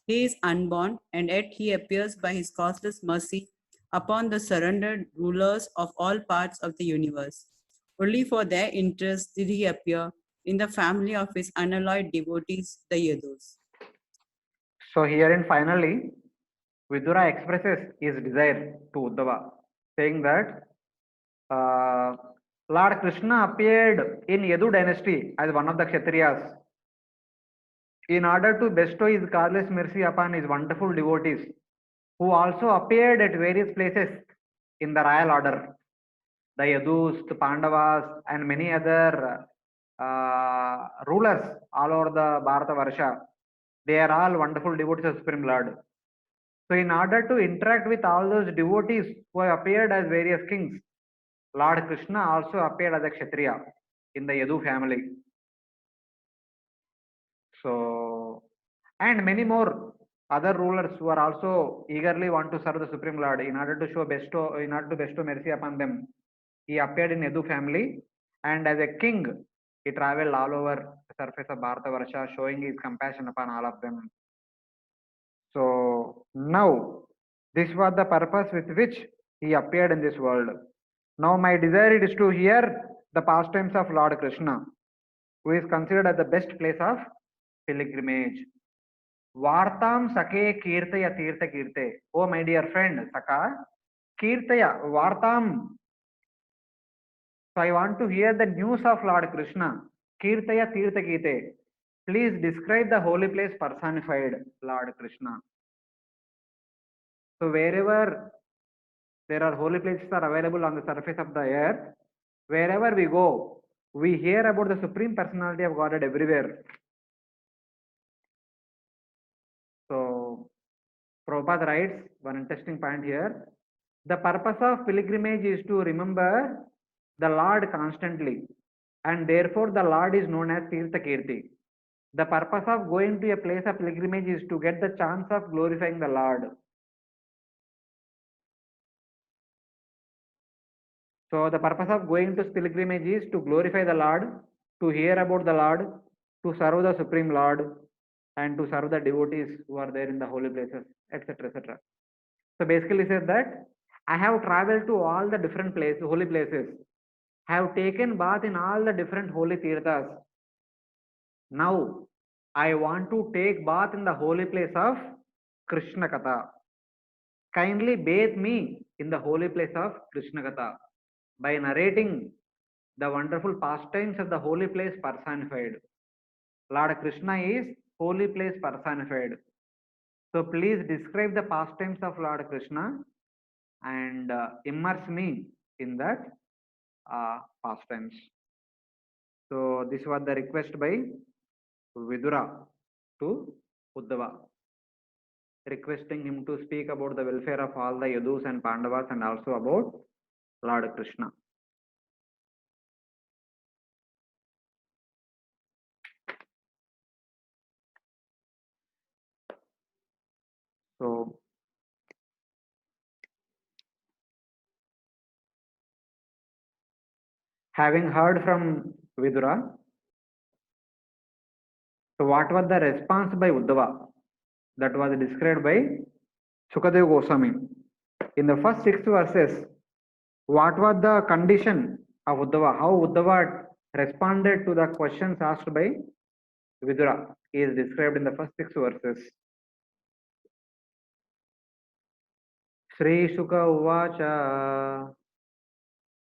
He is unborn, and yet he appears by his causeless mercy upon the surrendered rulers of all parts of the universe. Only for their interest did he appear in the family of his unalloyed devotees, the Yadus. So herein finally, Vidura expresses his desire to Uddhava, saying that Lord Krishna appeared in Yadu dynasty as one of the Kshatriyas in order to bestow his causeless mercy upon his wonderful devotees, who also appeared at various places in the royal order. the Yadus, the Pandavas, and many other rulers all over the Bharata Varsha. They are all wonderful devotees of Supreme Lord. So in order to interact with all those devotees who have appeared as various kings, Lord Krishna also appeared as a Kshatriya in the Yadu family. So, and many more other rulers who are also eagerly want to serve the Supreme Lord in order to bestow mercy upon them. He appeared in Yadu family, and as a king, he traveled all over the surface of Bharatavarsha, showing his compassion upon all of them. So now, this was the purpose with which he appeared in this world. Now my desire is to hear the pastimes of Lord Krishna, who is considered as the best place of pilgrimage. Vartam Sake Kirtaya Tirtha Kirte. Oh my dear friend, Saka, Kirtaya, Vartam. So I want to hear the news of Lord Krishna. Kirtaya Tirtha Kirte. Please describe the holy place personified, Lord Krishna. So wherever there are holy places are available on the surface of the earth, wherever we go, we hear about the Supreme Personality of Godhead everywhere. So Prabhupada writes one interesting point here. The purpose of pilgrimage is to remember the Lord constantly, and therefore the Lord is known as Tirtha Kirti. The purpose of going to a place of pilgrimage is to get the chance of glorifying the Lord. So the purpose of going to pilgrimage is to glorify the Lord, to hear about the Lord, to serve the Supreme Lord, and to serve the devotees who are there in the holy places, etc., etc. So basically says that I have traveled to all the different places, holy places, have taken bath in all the different holy tirthas. Now I want to take bath in the holy place of Krishna Katha. Kindly bathe me in the holy place of Krishna Katha by narrating the wonderful pastimes of the holy place personified. Lord Krishna is holy place personified. So please describe the pastimes of Lord Krishna and immerse me in that pastimes. So this was the request by Vidura to Uddhava, requesting him to speak about the welfare of all the Yadus and Pandavas and also about Lord Krishna. So having heard from Vidura, so what was the response by Uddhava that was described by Sukadeva Goswami? In the first 6 verses, what was the condition of Uddhava? How Uddhava responded to the questions asked by Vidura is described in the first 6 verses. Sri Shuka Uvacha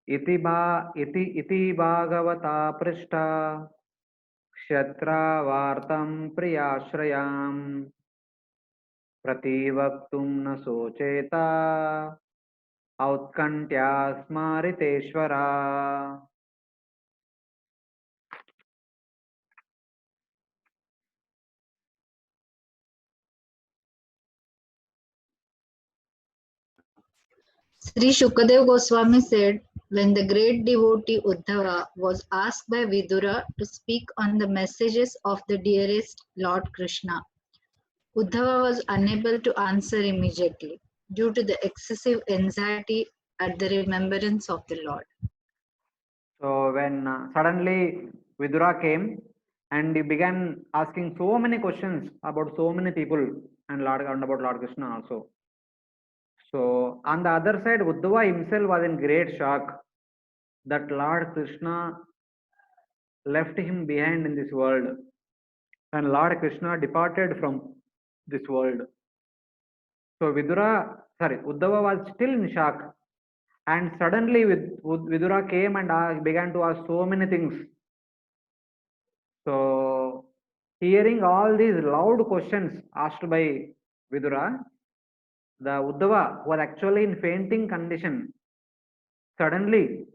iti bhagavata prishta kshetra vartam priyashrayam prativaktum na socheta outkantya smariteshvara. Sri Shukadev Goswami said, when the great devotee Uddhava was asked by Vidura to speak on the messages of the dearest Lord Krishna, Uddhava was unable to answer immediately due to the excessive anxiety at the remembrance of the Lord. So when suddenly Vidura came and he began asking so many questions about so many people and about Lord Krishna also. So on the other side, Uddhava himself was in great shock that Lord Krishna left him behind in this world and Lord Krishna departed from this world. So Uddhava was still in shock, and suddenly Vidura came and began to ask so many things. So hearing all these loud questions asked by Vidura, the Uddhava was actually in fainting condition. Suddenly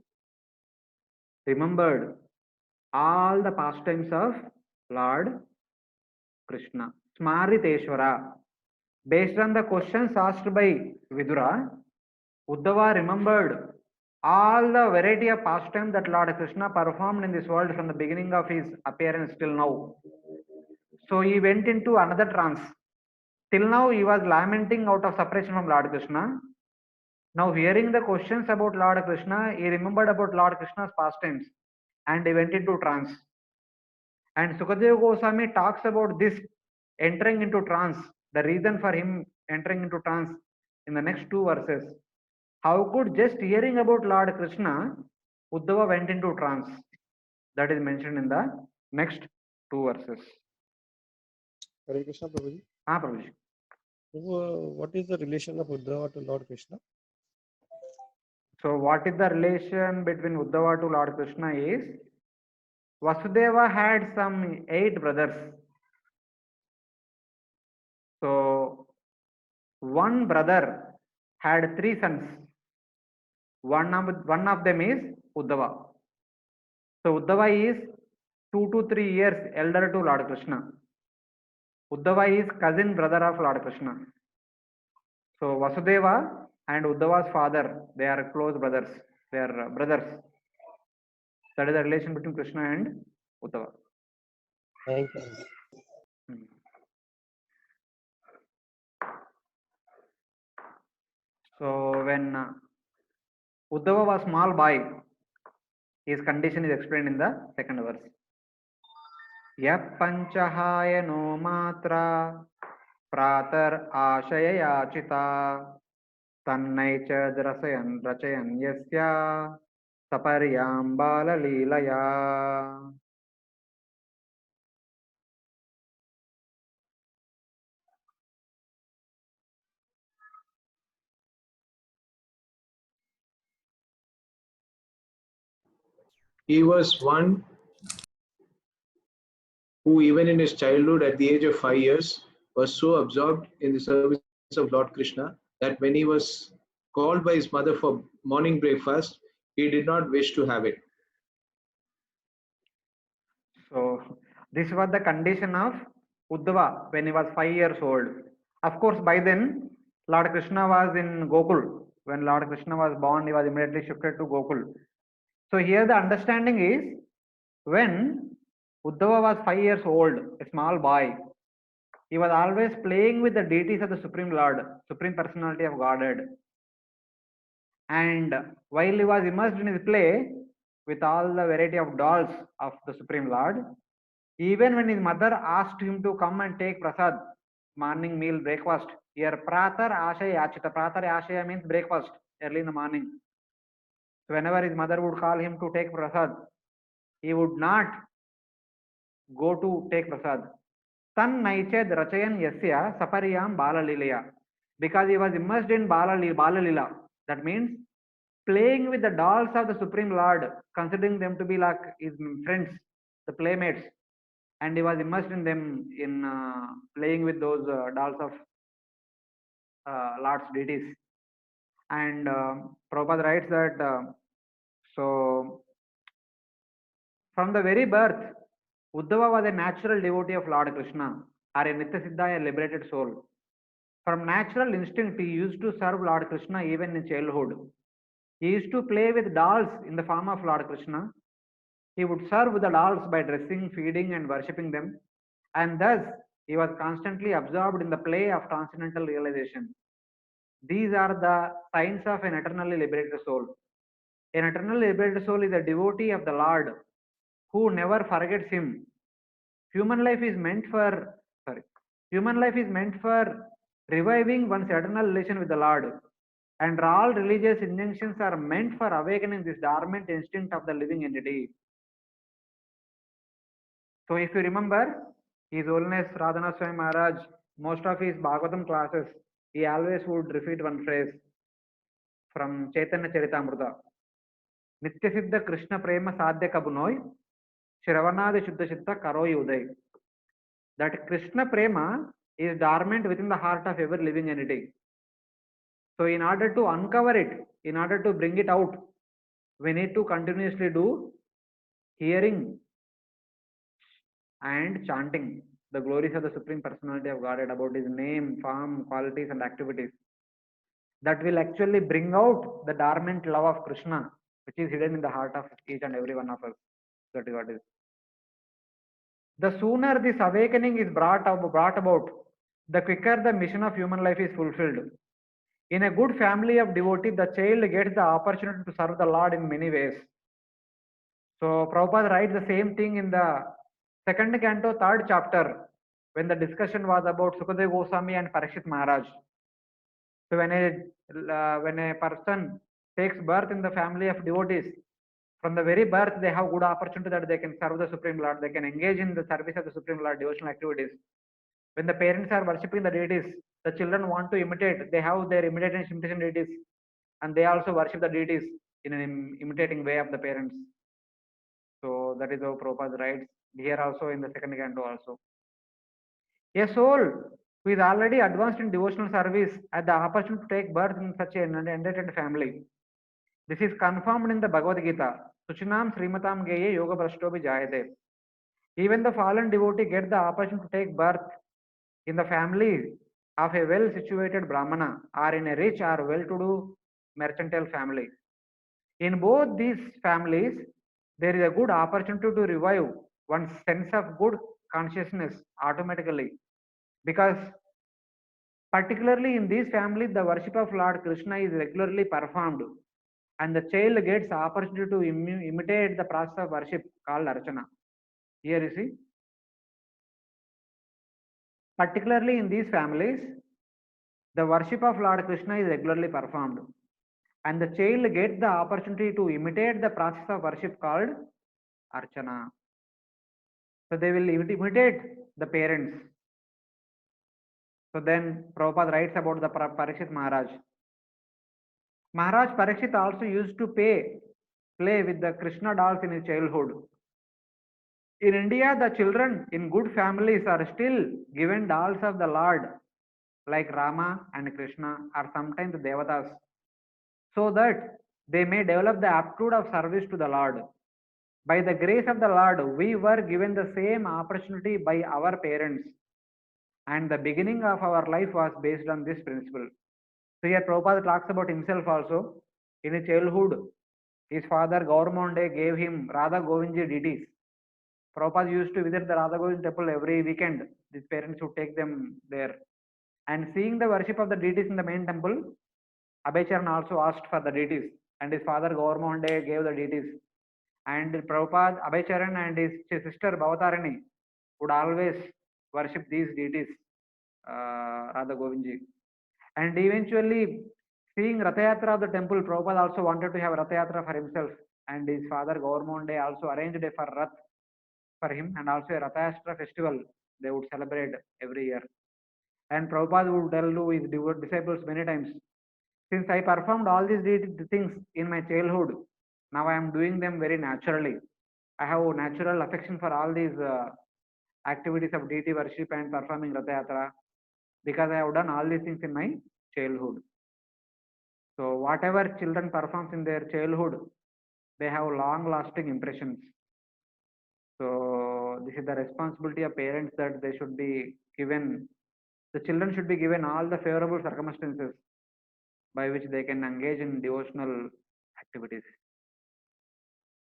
remembered all the pastimes of Lord Krishna. Smariteshwara. Based on the questions asked by Vidura, Uddhava remembered all the variety of pastimes that Lord Krishna performed in this world from the beginning of his appearance till now. So he went into another trance. Till now he was lamenting out of separation from Lord Krishna. Now hearing the questions about Lord Krishna, he remembered about Lord Krishna's pastimes and he went into trance. And Sukadeva Goswami talks about this entering into trance, the reason for him entering into trance in the next two verses. How could just hearing about Lord Krishna, Uddhava went into trance? That is mentioned in the next two verses. Hare Krishna, Prabhuji. Prabhuji. What is the relation of Uddhava to Lord Krishna? So what is the relation between Uddhava to Lord Krishna is, Vasudeva had some 8 brothers. So one brother had 3 sons. One of them is Uddhava. So Uddhava is 2 to 3 years elder to Lord Krishna. Uddhava is cousin brother of Lord Krishna. So Vasudeva and Uddhava's father, they are close brothers. They are brothers. That is the relation between Krishna and Uddhava. Thank you. So when Uddhava was small boy, his condition is explained in the second verse. Yap panchahaya no matra pratar ashaya yachita tannai cha rasayan rachayan yasya saparyam bala leelaya. He was one who, even in his childhood, at the age of 5 years, was so absorbed in the service of Lord Krishna that when he was called by his mother for morning breakfast, he did not wish to have it. So this was the condition of Uddhava when he was 5 years old. Of course, by then Lord Krishna was in Gokul. When Lord Krishna was born, he was immediately shifted to Gokul. So here the understanding is, when Uddhava was 5 years old, a small boy, he was always playing with the deities of the Supreme Lord, Supreme Personality of Godhead. And while he was immersed in his play with all the variety of dolls of the Supreme Lord, even when his mother asked him to come and take prasad, morning meal, breakfast, here pratar ashaya yachita. Pratar ashaya means breakfast, early in the morning. So whenever his mother would call him to take prasad, he would not go to take prasad. Tan naiched rachayan yasya sapariyam balalilaya. Because he was immersed in balalila. That means playing with the dolls of the Supreme Lord, considering them to be like his friends, the playmates. And he was immersed in them, in playing with those dolls of Lord's deities. And Prabhupada writes that, so from the very birth, Uddhava was a natural devotee of Lord Krishna, or a Nityasiddha, a liberated soul. From natural instinct, he used to serve Lord Krishna even in childhood. He used to play with dolls in the form of Lord Krishna. He would serve the dolls by dressing, feeding, and worshipping them. And thus, he was constantly absorbed in the play of transcendental realization. These are the signs of an eternally liberated soul. An eternally liberated soul is a devotee of the Lord who never forgets him. Human life is meant for reviving one's eternal relation with the Lord. And all religious injunctions are meant for awakening this dormant instinct of the living entity. So if you remember, His Holiness Radhanath Swami Maharaj, most of his Bhagavatam classes, he always would repeat one phrase from Chaitanya Charitamrita. Nitya Siddha Krishna Prema Sadhya Kabunoi, Shravanadi Shuddha Chitta Karoi Uday. That Krishna Prema is dormant within the heart of every living entity. So in order to uncover it, in order to bring it out, we need to continuously do hearing and chanting the glories of the Supreme Personality of Godhead about his name, form, qualities, and activities, that will actually bring out the dormant love of Krishna, which is hidden in the heart of each and every one of us. That is what is. The sooner this awakening is brought about, the quicker the mission of human life is fulfilled. In a good family of devotees, the child gets the opportunity to serve the Lord in many ways. So Prabhupada writes the same thing in the second canto, third chapter, when the discussion was about Sukadeva Goswami and Parikshit Maharaj. So when a person takes birth in the family of devotees, from the very birth they have good opportunity that they can serve the Supreme Lord, they can engage in the service of the Supreme Lord, devotional activities. When the parents are worshipping the deities, the children want to imitate, they have their imitation deities, and they also worship the deities in an imitating way of the parents. So that is how Prabhupada writes here also in the second canto also. A soul who is already advanced in devotional service had the opportunity to take birth in such an enlightened family. This is confirmed in the Bhagavad Gita. Suchinam Srimatam Geye Yoga Brashtobi Jayate. Even the fallen devotee get the opportunity to take birth in the family of a well-situated Brahmana or in a rich or well-to-do mercantile family. In both these families, there is a good opportunity to revive one's sense of good consciousness automatically, because particularly in these families, the worship of Lord Krishna is regularly performed, and the child gets opportunity to imitate the process of worship called Archana. Here you see, particularly in these families, the worship of Lord Krishna is regularly performed, and the child gets the opportunity to imitate the process of worship called Archana. So they will imitate the parents. So then Prabhupada writes about the Parikshit Maharaj. Maharaj Parikshit also used to play with the Krishna dolls in his childhood. In India, the children in good families are still given dolls of the Lord, like Rama and Krishna, or sometimes Devatas, so that they may develop the aptitude of service to the Lord. By the grace of the Lord, we were given the same opportunity by our parents, and the beginning of our life was based on this principle. So here Prabhupada talks about himself also. In his childhood, his father Gauramonde gave him Radha Govindji deities. Prabhupada used to visit the Radha Govind temple every weekend. His parents would take them there. And seeing the worship of the deities in the main temple, Abhay also asked for the deities, and his father Gauramonde gave the deities. And Prabhupada, Abhay and his sister Bhavatarani would always worship these deities, Radha Govindji. And eventually, seeing Rathayatra of the temple, Prabhupada also wanted to have Rathayatra for himself, and his father Gauramonde also arranged a for Rath for him, and also a Rathayatra festival they would celebrate every year. And Prabhupada would tell to his disciples many times, since I performed all these things in my childhood, now I am doing them very naturally. I have natural affection for all these activities of deity worship and performing Rathayatra, because I have done all these things in my childhood. So whatever children performs in their childhood, they have long-lasting impressions. So this is the responsibility of parents, that they should be given, the children should be given all the favorable circumstances by which they can engage in devotional activities.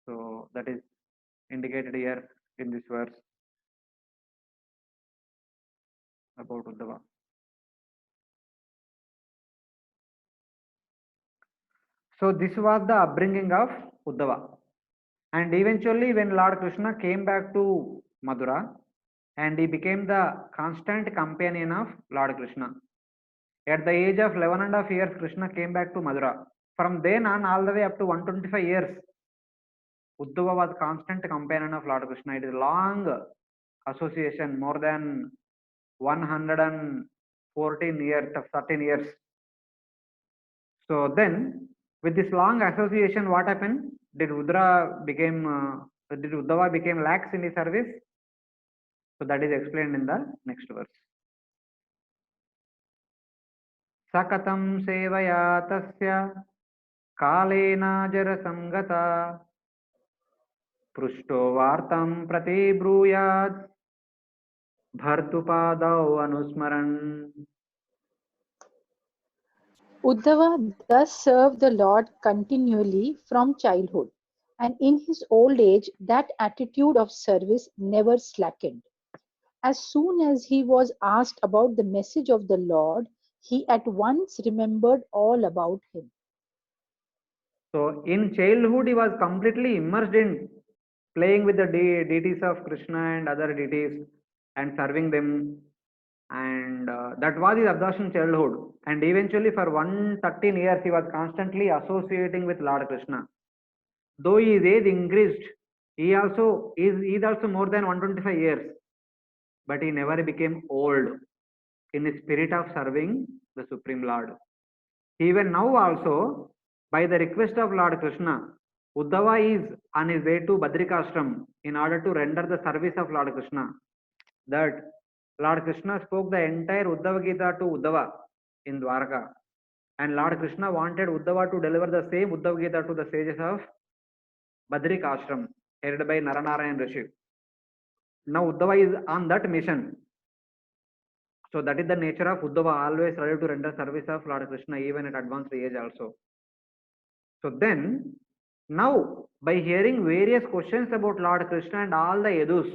So that is indicated here in this verse about Uddhava. So this was the upbringing of Uddhava. And eventually when Lord Krishna came back to Mathura, and he became the constant companion of Lord Krishna. At the age of 11.5 years, Krishna came back to Mathura. From then on, all the way up to 125 years, Uddhava was constant companion of Lord Krishna. It is long association, more than 114 years, 13 years. So then, with this long association, what happened? Did Uddhava became lax in his service? So that is explained in the next verse. Sakatam sevaya tasya kalena jara samgata पृष्टो वार्तं प्रति ब्रूयात् भर्तुपादौ अनुस्मरन्. Uddhava thus served the Lord continually from childhood, and in his old age that attitude of service never slackened. As soon as he was asked about the message of the Lord, he at once remembered all about him. So in childhood, he was completely immersed in playing with the deities of Krishna and other deities and serving them. And that was his absorption in childhood. And eventually, for 113 years, he was constantly associating with Lord Krishna. Though his age increased, he is also more than 125 years, but he never became old in the spirit of serving the Supreme Lord. Even now also, by the request of Lord Krishna, Uddhava is on his way to Badrikashram in order to render the service of Lord Krishna. That Lord Krishna spoke the entire Uddhava Gita to Uddhava in Dwarka. And Lord Krishna wanted Uddhava to deliver the same Uddhava Gita to the sages of Badrikashram, headed by Naranarayan Rishi. Now Uddhava is on that mission. So that is the nature of Uddhava, always ready to render service of Lord Krishna, even at advanced age also. So then, now, by hearing various questions about Lord Krishna and all the Yadus,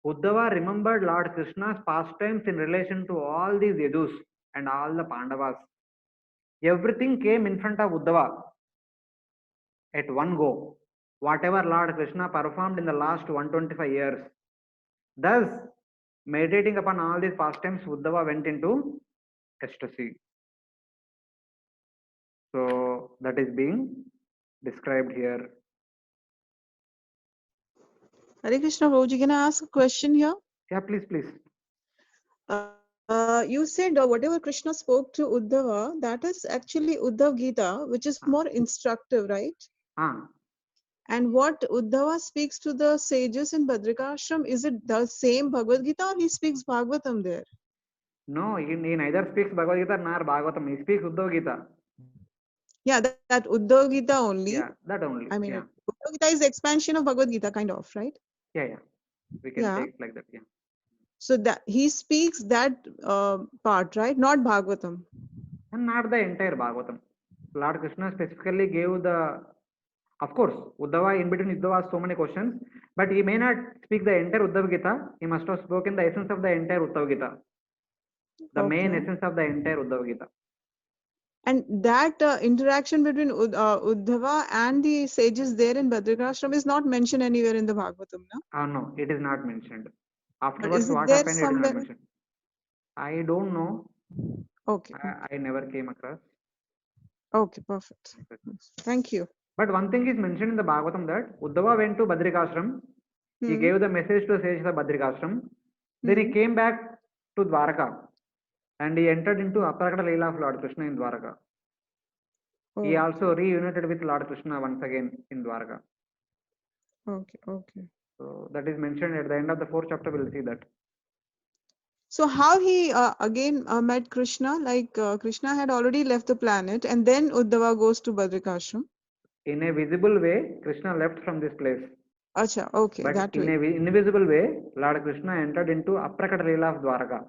Uddhava remembered Lord Krishna's pastimes in relation to all these Yadus and all the Pandavas. Everything came in front of Uddhava at one go, whatever Lord Krishna performed in the last 125 years. Thus, meditating upon all these pastimes, Uddhava went into ecstasy. So, that is being described here. Hare Krishna, Prabhuji, can I ask a question here? Yeah, please, please. You said whatever Krishna spoke to Uddhava, that is actually Uddhav Gita, which is more instructive, right? And what Uddhava speaks to the sages in Badrikashram, is it the same Bhagavad Gita or he speaks Bhagavatam there? No, he neither speaks Bhagavad Gita nor Bhagavatam. He speaks Uddhava Gita. Yeah, that Uddhava Gita only. Yeah, that only. I mean, yeah. Uddhava Gita is the expansion of Bhagavad Gita, kind of, right? Yeah, yeah. We can Yeah. take like that. Yeah. So that he speaks that part, right? Not Bhagavatam. And not the entire Bhagavatam. Lord Krishna specifically gave the, of course, Uddhava, in between Uddhava, so many questions, but he may not speak the entire Uddhava Gita. He must have spoken the essence of the entire Uddhava Gita. The main Okay. essence of the entire Uddhava Gita. And that interaction between Uddhava and the sages there in Badrikashram is not mentioned anywhere in the Bhagavatam, no? No, it is not mentioned. But Afterwards, is it what there happened, it is not somewhere? mentioned. I don't know. Okay. I never came across. Okay, perfect. Thank you. But one thing is mentioned in the Bhagavatam that Uddhava went to Badrikashram. He Hmm. gave the message to the sages of Badrikashram. Then he came back to Dwaraka and he entered into Aparakata Leela of Lord Krishna in Dwaraka. He Oh, also reunited with Lord Krishna once again in Dwaraka. okay, okay. So that is mentioned at the end of the 4th chapter. We'll see that. So how he again met Krishna? Like Krishna had already left the planet, and then Uddhava goes to Badrikashram. In a visible way, Krishna left from this place. Acha, okay, But that in way. a invisible way, Lord Krishna entered into Aparakata Leela of Dwaraka.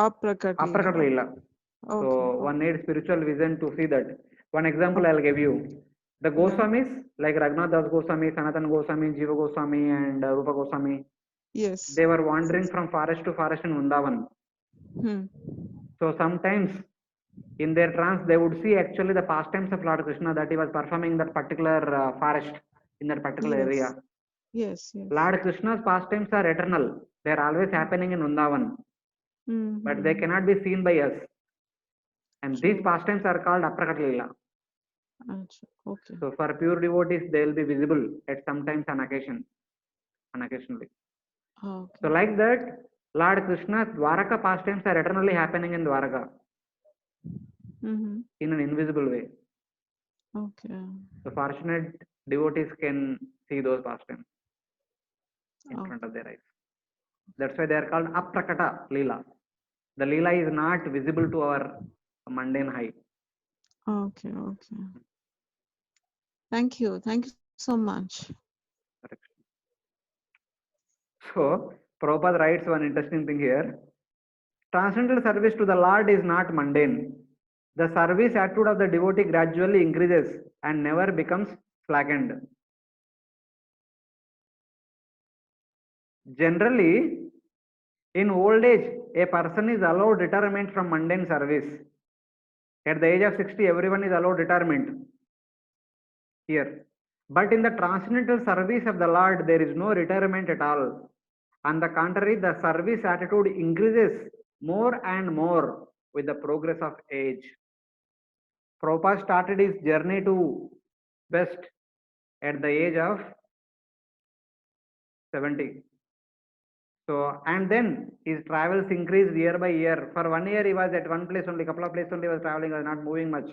Aprakat Aparakata Leela. Leela. Okay. So one needs spiritual vision to see that. One example I'll give you. The Goswamis, like Raghunath Das Goswami, Sanatan Goswami, Jiva Goswami, and Rupa Goswami, Yes. they were wandering from forest to forest in Vrindavan. Hmm. So sometimes in their trance, they would see actually the pastimes of Lord Krishna that he was performing that particular forest in that particular Yes. area. Yes, yes. Lord Krishna's pastimes are eternal. They are always happening in Vrindavan, but they cannot be seen by us. And these pastimes are called Aparakata Leela. Okay. So for pure devotees, they will be visible at sometimes on occasionally. Okay. So like that, Lord Krishna's Dwaraka pastimes are eternally happening in Dwaraka in an invisible way. Okay. So fortunate devotees can see those pastimes in front of their eyes. That's why they are called Aprakata Leela. The Leela is not visible to our mundane eye. Okay, okay. Thank you. Thank you so much. So Prabhupada writes one interesting thing here. Transcendental service to the Lord is not mundane. The service attitude of the devotee gradually increases and never becomes slackened. Generally, in old age, a person is allowed retirement from mundane service. At the age of 60, everyone is allowed retirement here. But in the transcendental service of the Lord, there is no retirement at all. On the contrary, the service attitude increases more and more with the progress of age. Prabhupada started his journey to West at the age of 70. So, and then his travels increased year by year. For 1 year, he was at one place only, couple of places only he was traveling, was not moving much.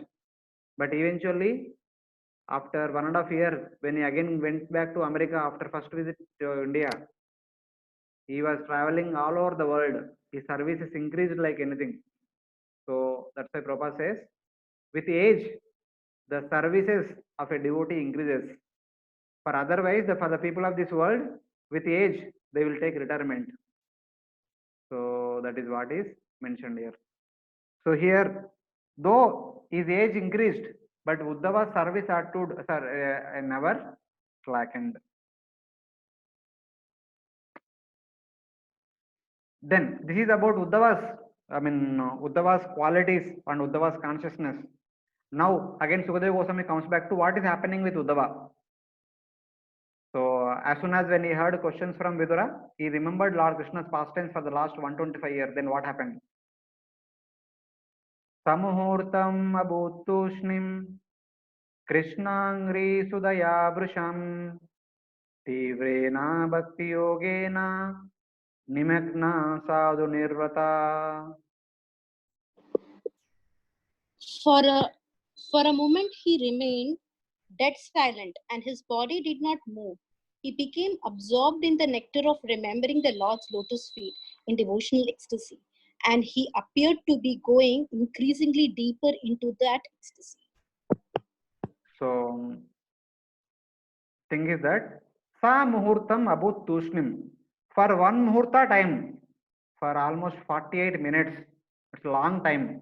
But eventually, after 1.5 years, when he again went back to America after first visit to India, he was traveling all over the world. His services increased like anything. So that's why Prabhupada says, with age, the services of a devotee increases. For otherwise, for the people of this world, with age, they will take retirement. So that is what is mentioned here. So here, though his age increased, but Uddhava's service attitude never slackened. Then this is about Uddhava's qualities and Uddhava's consciousness. Now again Sukadeva Goswami comes back to what is happening with Uddhava. So as soon as when he heard questions from Vidura, he remembered Lord Krishna's pastimes for the last 125 years. Then what happened? Samuhurtam abhutushnim Krishnangri sudaya vrisham tivrena bhakti yogena nimagna sadhu nirvata. For a moment he remained dead silent, and his body did not move. He became absorbed in the nectar of remembering the Lord's lotus feet in devotional ecstasy, and he appeared to be going increasingly deeper into that ecstasy. So, thing is that Sa Muhurtam Abhut Tushnim. For one Muhurta time, for almost 48 minutes, it's a long time.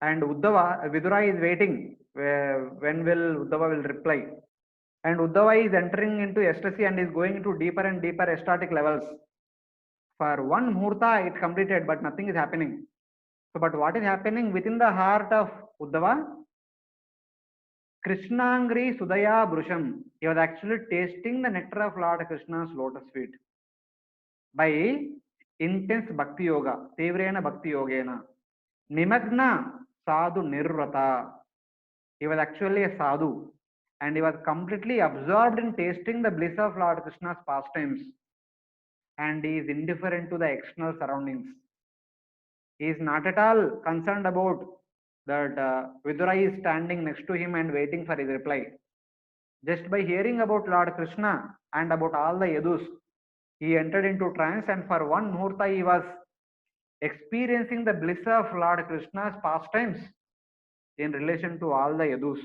And Vidura is waiting. When will Uddhava will reply? And Uddhava is entering into ecstasy and is going into deeper and deeper ecstatic levels. For one Muhurta, it completed, but nothing is happening. So, but what is happening within the heart of Uddhava? Krishnangri Sudaya Brusham. He was actually tasting the nectar of Lord Krishna's lotus feet by intense bhakti yoga, Tivrena bhakti yogena. Nimagna sadhu nirvrata. He was actually a sadhu and he was completely absorbed in tasting the bliss of Lord Krishna's pastimes, and he is indifferent to the external surroundings. He is not at all concerned about that Vidura is standing next to him and waiting for his reply. Just by hearing about Lord Krishna and about all the Yadus, he entered into trance, and for one Muhurta he was experiencing the bliss of Lord Krishna's pastimes in relation to all the Yadus.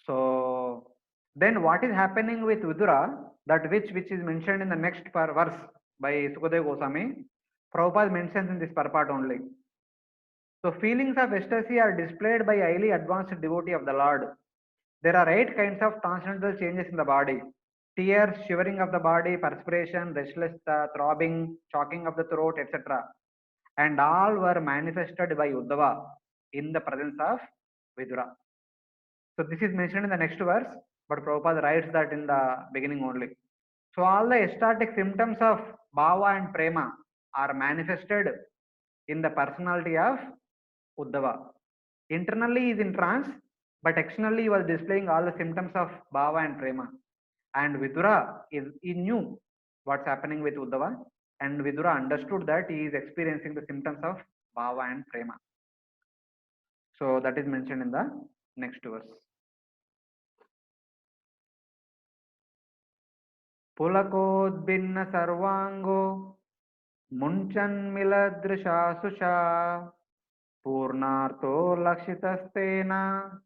So then what is happening with Vidura, that which is mentioned in the next verse by Sukadeva Goswami, Prabhupada mentions in this purport only. So feelings of ecstasy are displayed by highly advanced devotee of the Lord. There are 8 kinds of transcendental changes in the body: tears, shivering of the body, perspiration, restless throbbing, choking of the throat, etc. And all were manifested by Uddhava in the presence of Vidura. So this is mentioned in the next verse, but Prabhupada writes that in the beginning only. So all the ecstatic symptoms of bhava and prema are manifested in the personality of Uddhava. Internally he is in trance, but externally he was displaying all the symptoms of bhava and prema. And Vidura he knew what's happening with Uddhava, and Vidura understood that he is experiencing the symptoms of bhava and prema. So that is mentioned in the next verse. Pulakodbinna sarvango munchan miladrisha susha purnarto lakshitastena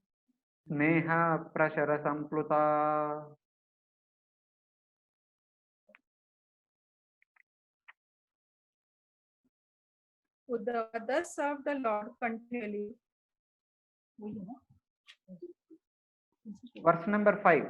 Sneha prashara sampluta. Uddhava thus served the Lord continually. Verse number 5.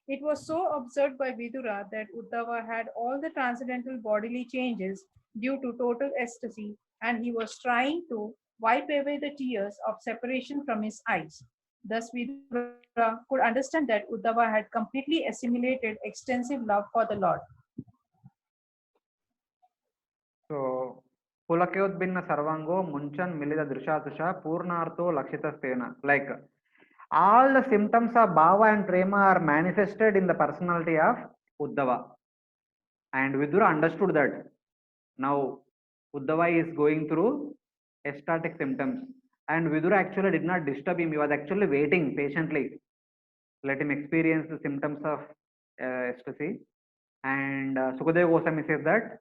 It was so observed by Vidura that Uddhava had all the transcendental bodily changes due to total ecstasy, and he was trying to wipe away the tears of separation from his eyes. Thus, Vidura could understand that Uddhava had completely assimilated extensive love for the Lord. So, Pulakyodbinna Sarvango, Munchan, Milida Drishatusha, Purnartho, Lakshita Stena. Like all the symptoms of Bhava and Prema are manifested in the personality of Uddhava. And Vidura understood that. Now, Uddhava is going through ecstatic symptoms. And Vidura actually did not disturb him. He was actually waiting patiently. Let him experience the symptoms of ecstasy. And Sukadeva Goswami says that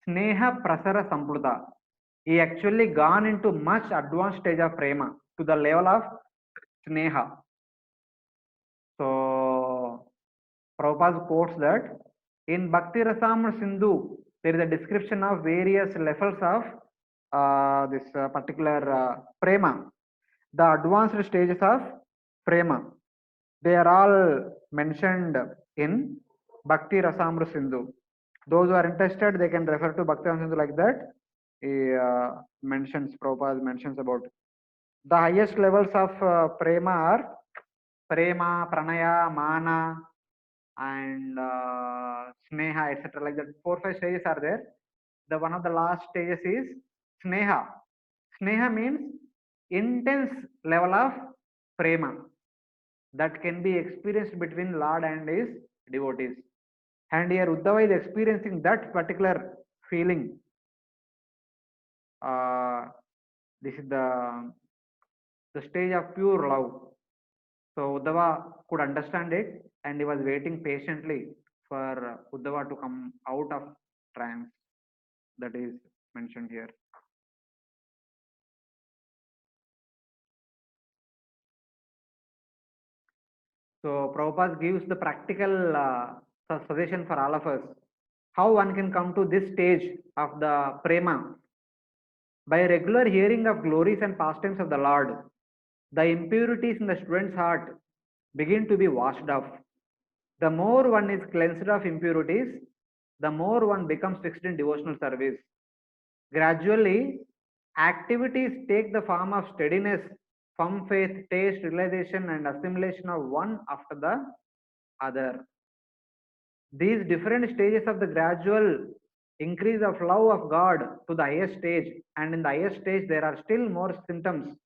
Sneha Prasara Sampluta. He actually gone into much advanced stage of prema to the level of Sneha. So Prabhupada quotes that in Bhakti Rasamrita Sindhu, there is a description of various levels of this particular prema, the advanced stages of prema. They are all mentioned in Bhakti Rasamrita Sindhu. Those who are interested, they can refer to Bhakti Rasamrita Sindhu like that. He mentions, Prabhupada mentions about the highest levels of prema are prema, pranaya, mana, and sneha, etc. Like that, 4-5 stages are there. The one of the last stages is sneha. Sneha means intense level of prema that can be experienced between Lord and his devotees. And here Uddhava is experiencing that particular feeling. This is the stage of pure love. So Uddhava could understand it, and he was waiting patiently for Uddhava to come out of trance. That is mentioned here. So Prabhupada gives the practical suggestion for all of us. How one can come to this stage of the prema. By regular hearing of glories and pastimes of the Lord, the impurities in the student's heart begin to be washed off. The more one is cleansed of impurities, the more one becomes fixed in devotional service. Gradually, activities take the form of steadiness, firm faith, taste, realization, and assimilation of one after the other. These different stages of the gradual increase of love of God to the highest stage, and in the highest stage, there are still more symptoms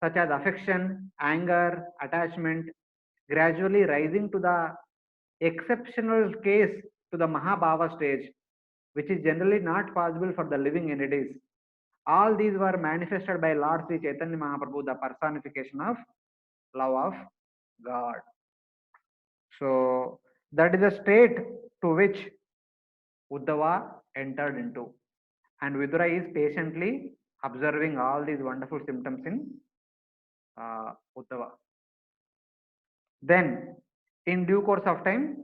such as affection, anger, attachment, gradually rising to the exceptional case to the Mahabhava stage, which is generally not possible for the living entities. All these were manifested by Lord Sri Chaitanya Mahaprabhu, the personification of love of God. So that is the state to which Uddhava entered into. And Vidura is patiently observing all these wonderful symptoms in Uddhava. Then, in due course of time,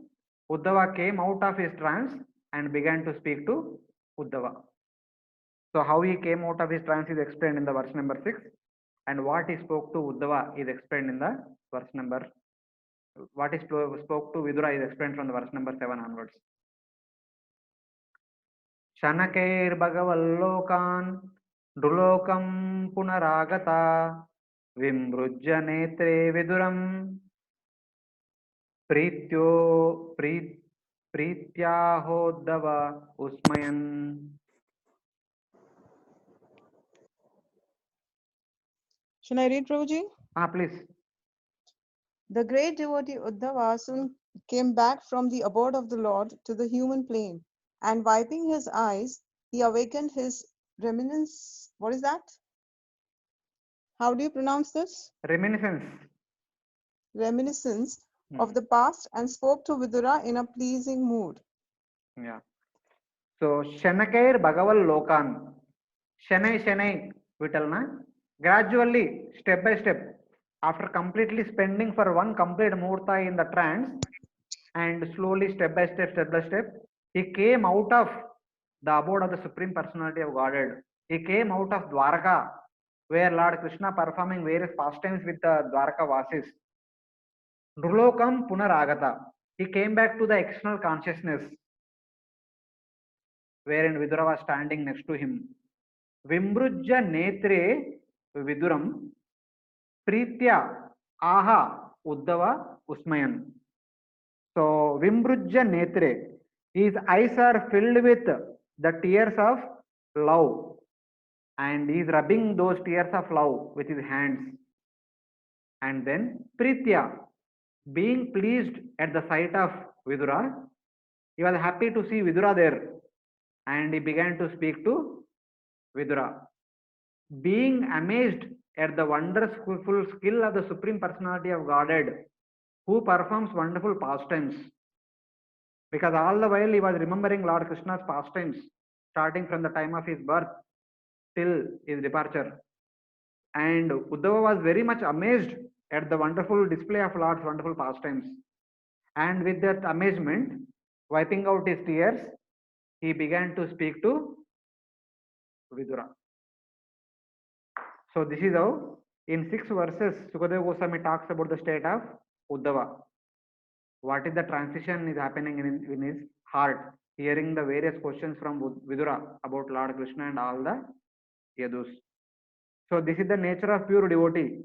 Uddhava came out of his trance and began to speak to Uddhava. So, how he came out of his trance is explained in the verse number 6, and what he spoke to Uddhava is explained in the verse number. What he spoke to Vidura is explained from the verse number 7 onwards. Shanakair Bhagavallokan Drulokam Punaragata Vimrujya Netre Viduram Prityo Prityahodava Usmayan. Should I read, Prabhuji? Please. The great devotee Uddhava soon came back from the abode of the Lord to the human plane, and wiping his eyes, he awakened his reminiscence. What is that? How do you pronounce this? Reminiscence. Reminiscence of the past, and spoke to Vidura in a pleasing mood. Yeah. So Shanakair Bhagaval Lokan. Shanai Vitalna. Gradually, step by step, after completely spending for one complete muhurta in the trance, and slowly, step by step, he came out of the abode of the Supreme Personality of Godhead. He came out of Dwaraka, where Lord Krishna performing various pastimes with the Dwaraka Vasis. Nrulokam Punaragata. He came back to the external consciousness, wherein Vidura was standing next to him. Vimbrujya Netre Viduram Pritya Aha Uddhava Usmayan. So Vimbrujya Netre, his eyes are filled with the tears of love, and he is rubbing those tears of love with his hands. And then Pritya, being pleased at the sight of Vidura, he was happy to see Vidura there, and he began to speak to Vidura. Being amazed at the wondrous full skill of the Supreme Personality of Godhead, who performs wonderful pastimes. Because all the while he was remembering Lord Krishna's pastimes, starting from the time of his birth till his departure. And Uddhava was very much amazed at the wonderful display of Lord's wonderful pastimes. And with that amazement, wiping out his tears, he began to speak to Vidura. So this is how in 6 verses Sukadeva Goswami talks about the state of Uddhava. What is the transition is happening in his heart, hearing the various questions from Vidura about Lord Krishna and all the Yadus. So this is the nature of pure devotee.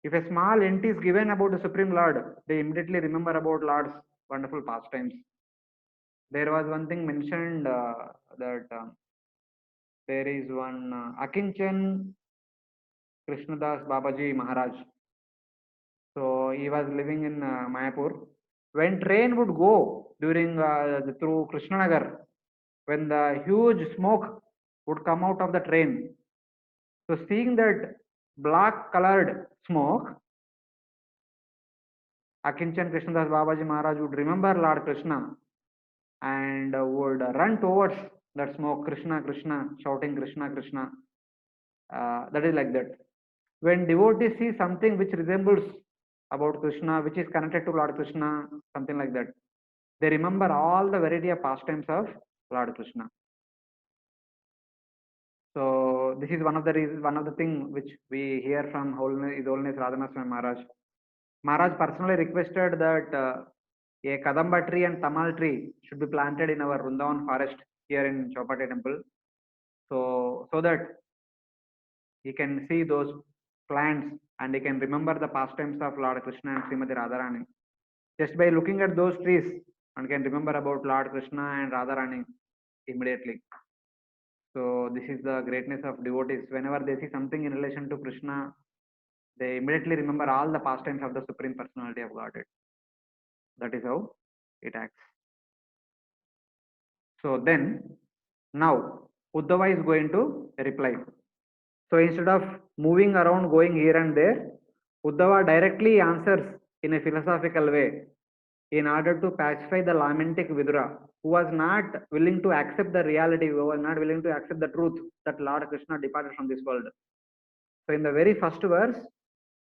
If a small hint is given about the Supreme Lord, they immediately remember about Lord's wonderful pastimes. There was one thing mentioned that there is one Akinchan Krishnadas Babaji Maharaj. So he was living in Mayapur. When train would go during through Krishnanagar, when the huge smoke would come out of the train, so seeing that black colored smoke, Akinchan Krishnadas Babaji Maharaj would remember Lord Krishna and would run towards that smoke, Krishna, Krishna, shouting Krishna, Krishna. That is like that. When devotees see something which resembles about Krishna, which is connected to Lord Krishna, something like that, they remember all the variety of pastimes of Lord Krishna. So this is one of the reasons, one of the thing which we hear from His Holiness Radhanath Swami Maharaj. Maharaj personally requested that a Kadamba tree and Tamal tree should be planted in our Vrindavan forest here in Chowpatty temple. So that he can see those plants and he can remember the pastimes of Lord Krishna and Srimati Radharani. Just by looking at those trees, one can remember about Lord Krishna and Radharani immediately. So this is the greatness of devotees. Whenever they see something in relation to Krishna, they immediately remember all the pastimes of the Supreme Personality of Godhead. That is how it acts. So then, now Uddhava is going to reply. So instead of moving around, going here and there, Uddhava directly answers in a philosophical way in order to pacify the lamenting Vidura, who was not willing to accept the reality, who was not willing to accept the truth that Lord Krishna departed from this world. So in the very first verse,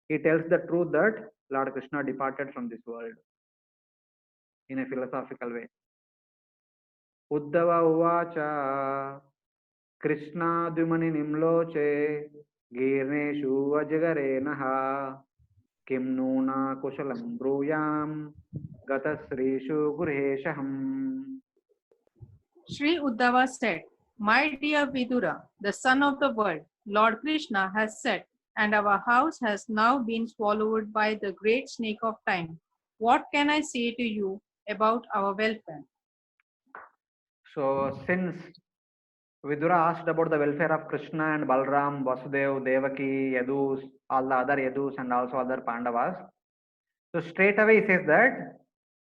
he tells the truth that Lord Krishna departed from this world in a philosophical way. Uddhava uvacha Krishna Dvimani Nimloche Girneshu Ajagare Naha Kim Nuna Kushalam Bruyam Gatasrishu Gurheshaham. Sri Uddhava said, "My dear Vidura, the son of the world, Lord Krishna has said, and our house has now been swallowed by the great snake of time. What can I say to you about our welfare?" So since Vidura asked about the welfare of Krishna and Balram, Vasudev, Devaki, Yadus, all the other Yadus and also other Pandavas, so straight away he says that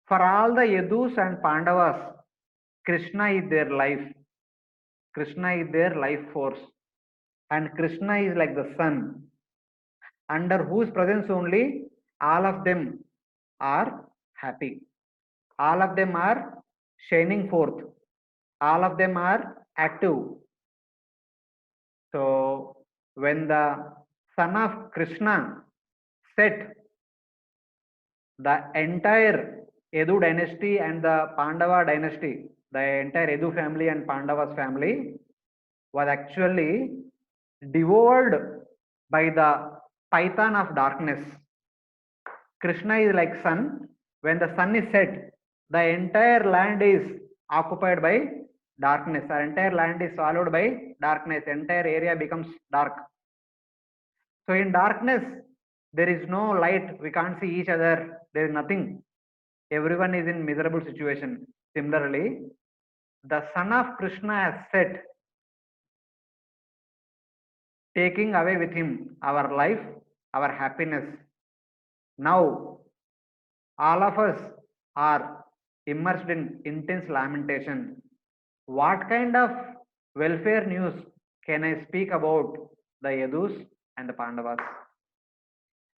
for all the Yadus and Pandavas, Krishna is their life. Krishna is their life force. And Krishna is like the sun, under whose presence only all of them are happy. All of them are shining forth. All of them are active. So when the son of Krishna set the entire Edu dynasty and the Pandava dynasty, the entire Edu family and Pandava's family was actually devoured by the python of darkness. Krishna is like sun. When the sun is set, the entire land is occupied by darkness. Our entire land is swallowed by darkness. Entire area becomes dark. So in darkness, there is no light. We can't see each other. There is nothing. Everyone is in miserable situation. Similarly, the son of Krishna has set, taking away with him our life, our happiness. Now, all of us are immersed in intense lamentation. What kind of welfare news can I speak about the Yadus and the Pandavas?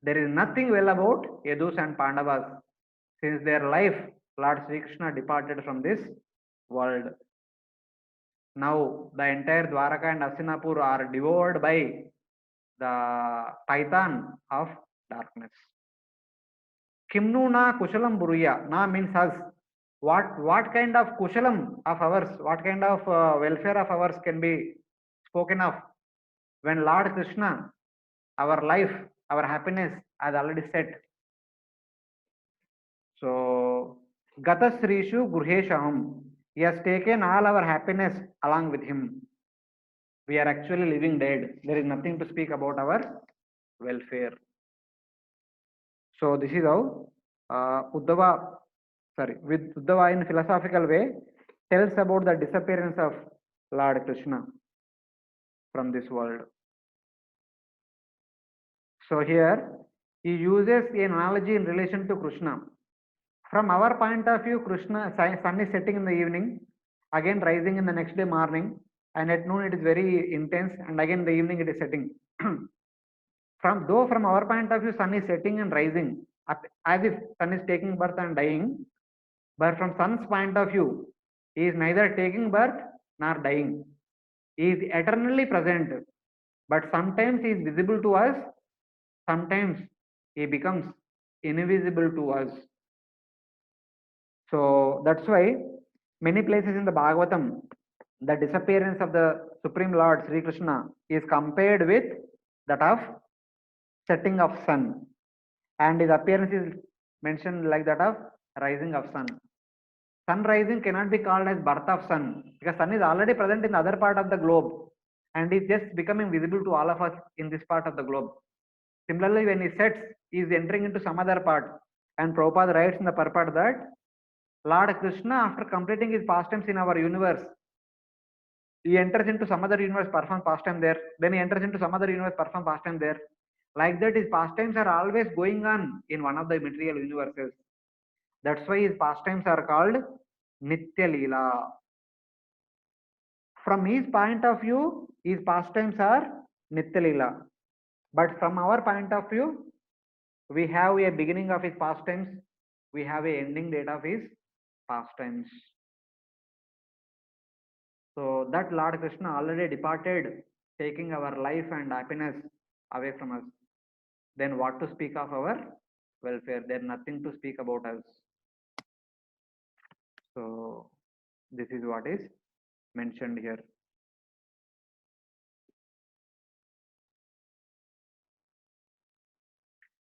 There is nothing well about Yadus and Pandavas. Since their life, Lord Sri Krishna departed from this world. Now, the entire Dwaraka and Hastinapur are devoured by the python of darkness. Kimnu na kushalam buruya. Na means us. What kind of kushalam of ours, what kind of welfare of ours can be spoken of when Lord Krishna, our life, our happiness has already set. So, Gata Srishu Gurheshaham. He has taken all our happiness along with him. We are actually living dead. There is nothing to speak about our welfare. So this is how with Uddhava in philosophical way tells about the disappearance of Lord Krishna from this world. So here he uses an analogy in relation to Krishna. From our point of view, Krishna, sun is setting in the evening, again rising in the next day morning, and at noon it is very intense, and again in the evening it is setting. From our point of view, sun is setting and rising, as if sun is taking birth and dying. But from sun's point of view, he is neither taking birth nor dying. He is eternally present, but sometimes he is visible to us, sometimes he becomes invisible to us. So that's why many places in the Bhagavatam, the disappearance of the Supreme Lord Sri Krishna is compared with that of setting of sun, and his appearance is mentioned like that of rising of sun. Sun rising cannot be called as birth of sun, because sun is already present in the other part of the globe and is just becoming visible to all of us in this part of the globe. Similarly, when he sets, he is entering into some other part, and Prabhupada writes in the purport that Lord Krishna, after completing his pastimes in our universe, he enters into some other universe, perform pastime there, then he enters into some other universe, perform pastime there. Like that, his pastimes are always going on in one of the material universes. That's why his pastimes are called Nitya Leela. From his point of view, his pastimes are Nitya Leela. But from our point of view, we have a beginning of his pastimes, we have a ending date of his pastimes. So that Lord Krishna already departed, taking our life and happiness away from us. Then what to speak of our welfare? There's nothing to speak about us. So this is what is mentioned here.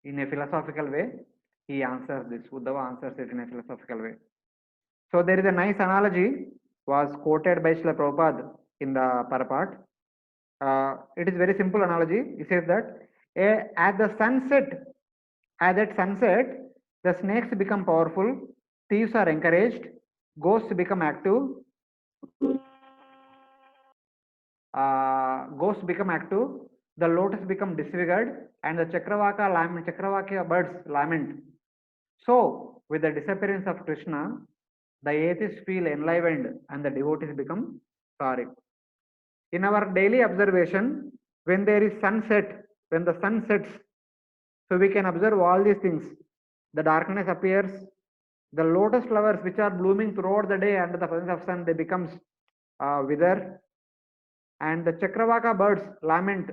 In a philosophical way, he answers this. Uddhava answers it in a philosophical way. So there is a nice analogy was quoted by Srila Prabhupada in the purport. It is very simple analogy. He says that at the sunset, at that sunset, the snakes become powerful, thieves are encouraged, ghosts become active, the lotus become disfigured, and the Chakravakya birds lament. So, with the disappearance of Krishna, the atheists feel enlivened and the devotees become sorry. In our daily observation, when there is sunset, when the sun sets, so we can observe all these things. The darkness appears, the lotus flowers which are blooming throughout the day under the presence of sun, they becomes wither, and the Chakravaka birds lament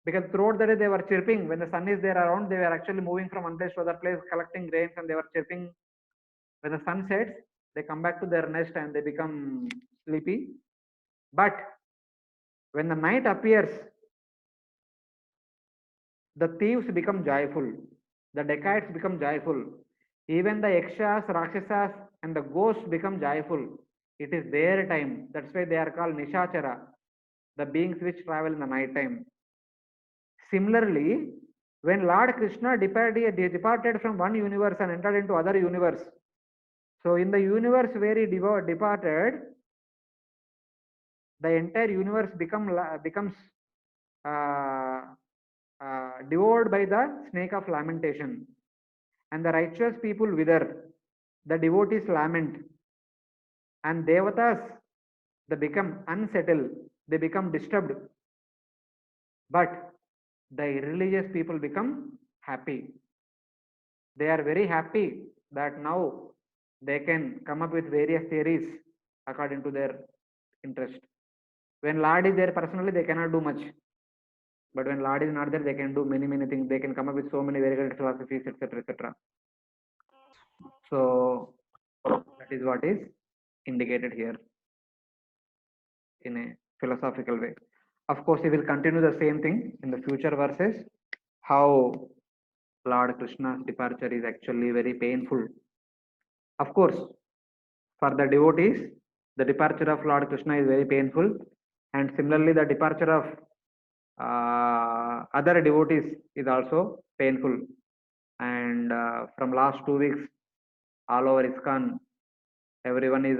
because throughout the day they were chirping. When the sun is there around, they were actually moving from one place to other place, collecting grains, and they were chirping. When the sun sets, they come back to their nest and they become sleepy. But when the night appears, the thieves become joyful, the dacoits become joyful, even the yakshas, rakshasas, and the ghosts become joyful. It is their time. That's why they are called nishachara, the beings which travel in the night time. Similarly, when Lord Krishna departed from one universe and entered into other universe, so in the universe where he departed, the entire universe becomes devoured by the snake of lamentation, and the righteous people wither, the devotees lament, and devatas, they become unsettled, they become disturbed, but the irreligious people become happy. They are very happy that now they can come up with various theories according to their interest. When Lord is there personally, they cannot do much. But when Lord is not there, they can do many things. They can come up with so many very good philosophies, etc., etc. So that is what is indicated here in a philosophical way. Of course, he will continue the same thing in the future verses, how Lord Krishna's departure is actually very painful. Of course, for the devotees, the departure of Lord Krishna is very painful, and similarly, the departure of other devotees is also painful. And from last 2 weeks, all over ISKCON, everyone is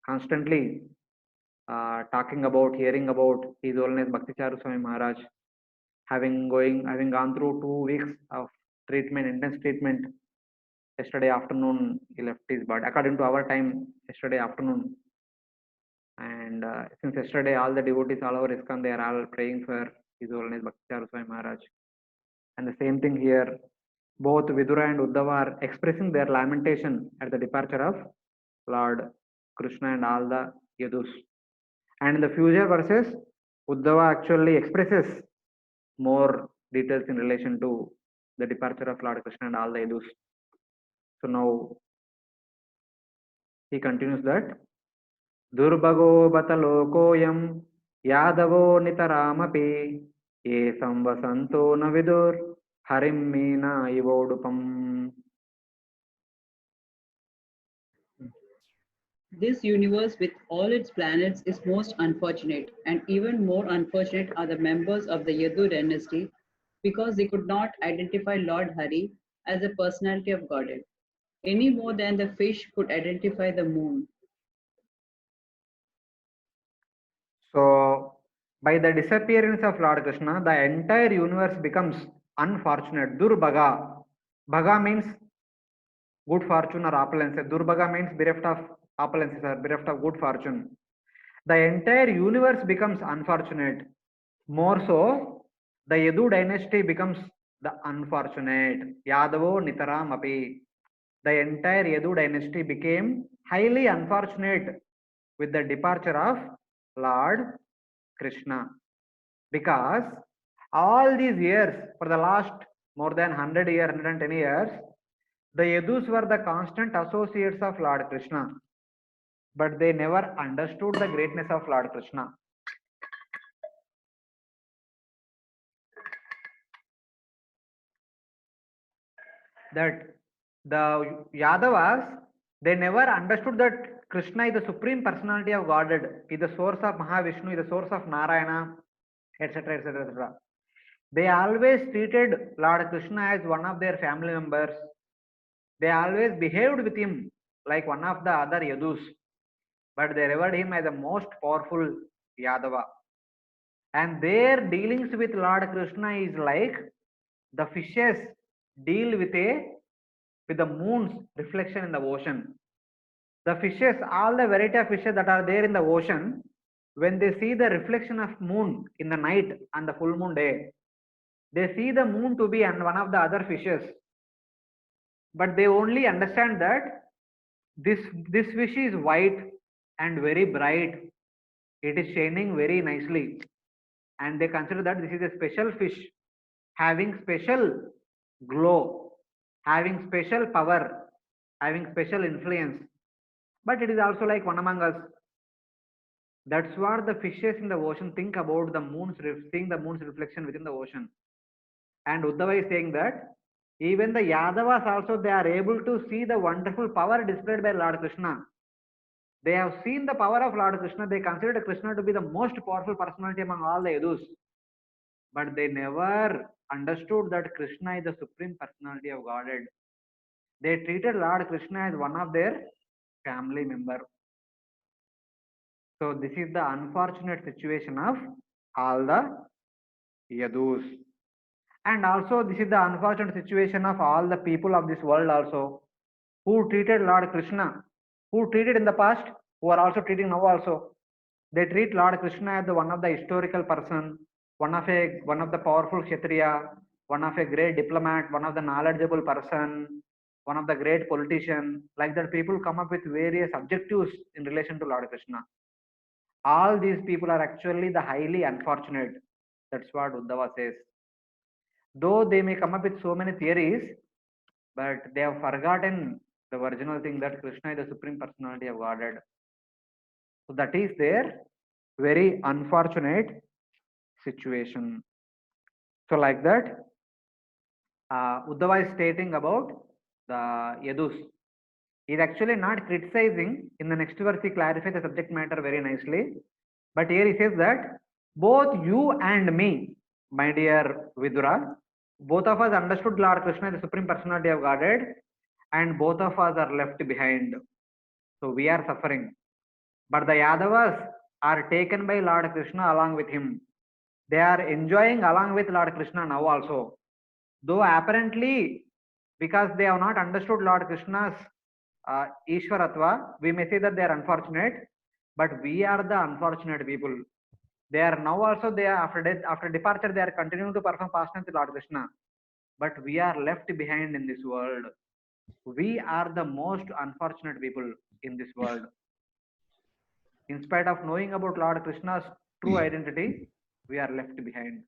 constantly talking about, hearing about His Holiness Bhakti Charu Swami Maharaj, having gone through 2 weeks of treatment, intense treatment. Yesterday afternoon, he left his body, according to our time, yesterday afternoon. And since yesterday, all the devotees all over ISKCON, they are all praying for His Holiness Bhakti Charu Swami Maharaj. And the same thing here, both Vidura and Uddhava are expressing their lamentation at the departure of Lord Krishna and all the Yadus. And in the future verses, Uddhava actually expresses more details in relation to the departure of Lord Krishna and all the Yadus. So now he continues that Durbago batalokoyam Yadavo nitaramapi ye samvasanto navidur harim meena ivodupam. This universe with all its planets is most unfortunate, and even more unfortunate are the members of the Yadu dynasty because they could not identify Lord Hari as a personality of Godhead, any more than the fish could identify the moon. So, by the disappearance of Lord Krishna, the entire universe becomes unfortunate. Durbaga. Bhaga means good fortune or opulence. Durbaga means bereft of opulence or bereft of good fortune. The entire universe becomes unfortunate. More so, the Yadu dynasty becomes the unfortunate. Yadavo Nitaram Api. The entire Yadu dynasty became highly unfortunate with the departure of Lord Krishna, because all these years, for the last more than 100 years, 110 years, the Yadus were the constant associates of Lord Krishna, but they never understood the greatness of Lord Krishna. That the Yadavas, they never understood that Krishna is the supreme personality of Godhead, is the source of Mahavishnu, is the source of Narayana, etc., etc., etc. They always treated Lord Krishna as one of their family members. They always behaved with him like one of the other Yadus, but they revered him as the most powerful Yadava. And their dealings with Lord Krishna is like the fishes deal with the moon's reflection in the ocean. The fishes, all the variety of fishes that are there in the ocean, when they see the reflection of moon in the night on the full moon day, they see the moon to be one of the other fishes, but they only understand that this fish is white and very bright. It is shining very nicely, and they consider that this is a special fish having special glow, having special power, having special influence. But it is also like one among us. That's what the fishes in the ocean think about the seeing the moon's reflection within the ocean. And Uddhava is saying that even the Yadavas also, they are able to see the wonderful power displayed by Lord Krishna. They have seen the power of Lord Krishna. They consider Krishna to be the most powerful personality among all the Yadus. But they never understood that Krishna is the supreme personality of Godhead. They treated Lord Krishna as one of their family member. So this is the unfortunate situation of all the Yadus. And also this is the unfortunate situation of all the people of this world also, who treated Lord Krishna, who treated in the past, who are also treating now also. They treat Lord Krishna as the one of the historical person, one of the powerful Kshatriya, one of a great diplomat, one of the knowledgeable person, one of the great politician. Like that, people come up with various adjectives in relation to Lord Krishna. All these people are actually the highly unfortunate. That's what Uddhava says. Though they may come up with so many theories, but they have forgotten the original thing that Krishna is the supreme personality of Godhead. So that is their very unfortunate situation. So like that, Uddhava is stating about the Yadus. He is actually not criticizing. In the next verse, he clarifies the subject matter very nicely. But here he says that both you and me, my dear Vidura, both of us understood Lord Krishna, the supreme personality of Godhead, and both of us are left behind. So we are suffering. But the Yadavas are taken by Lord Krishna along with him. They are enjoying along with Lord Krishna now also. Though apparently, because they have not understood Lord Krishna's Ishwaratva, we may say that they are unfortunate, but we are the unfortunate people. They are now also, they are after death, after departure, they are continuing to perform pastimes with Lord Krishna. But we are left behind in this world. We are the most unfortunate people in this world. In spite of knowing about Lord Krishna's true identity, we are left behind.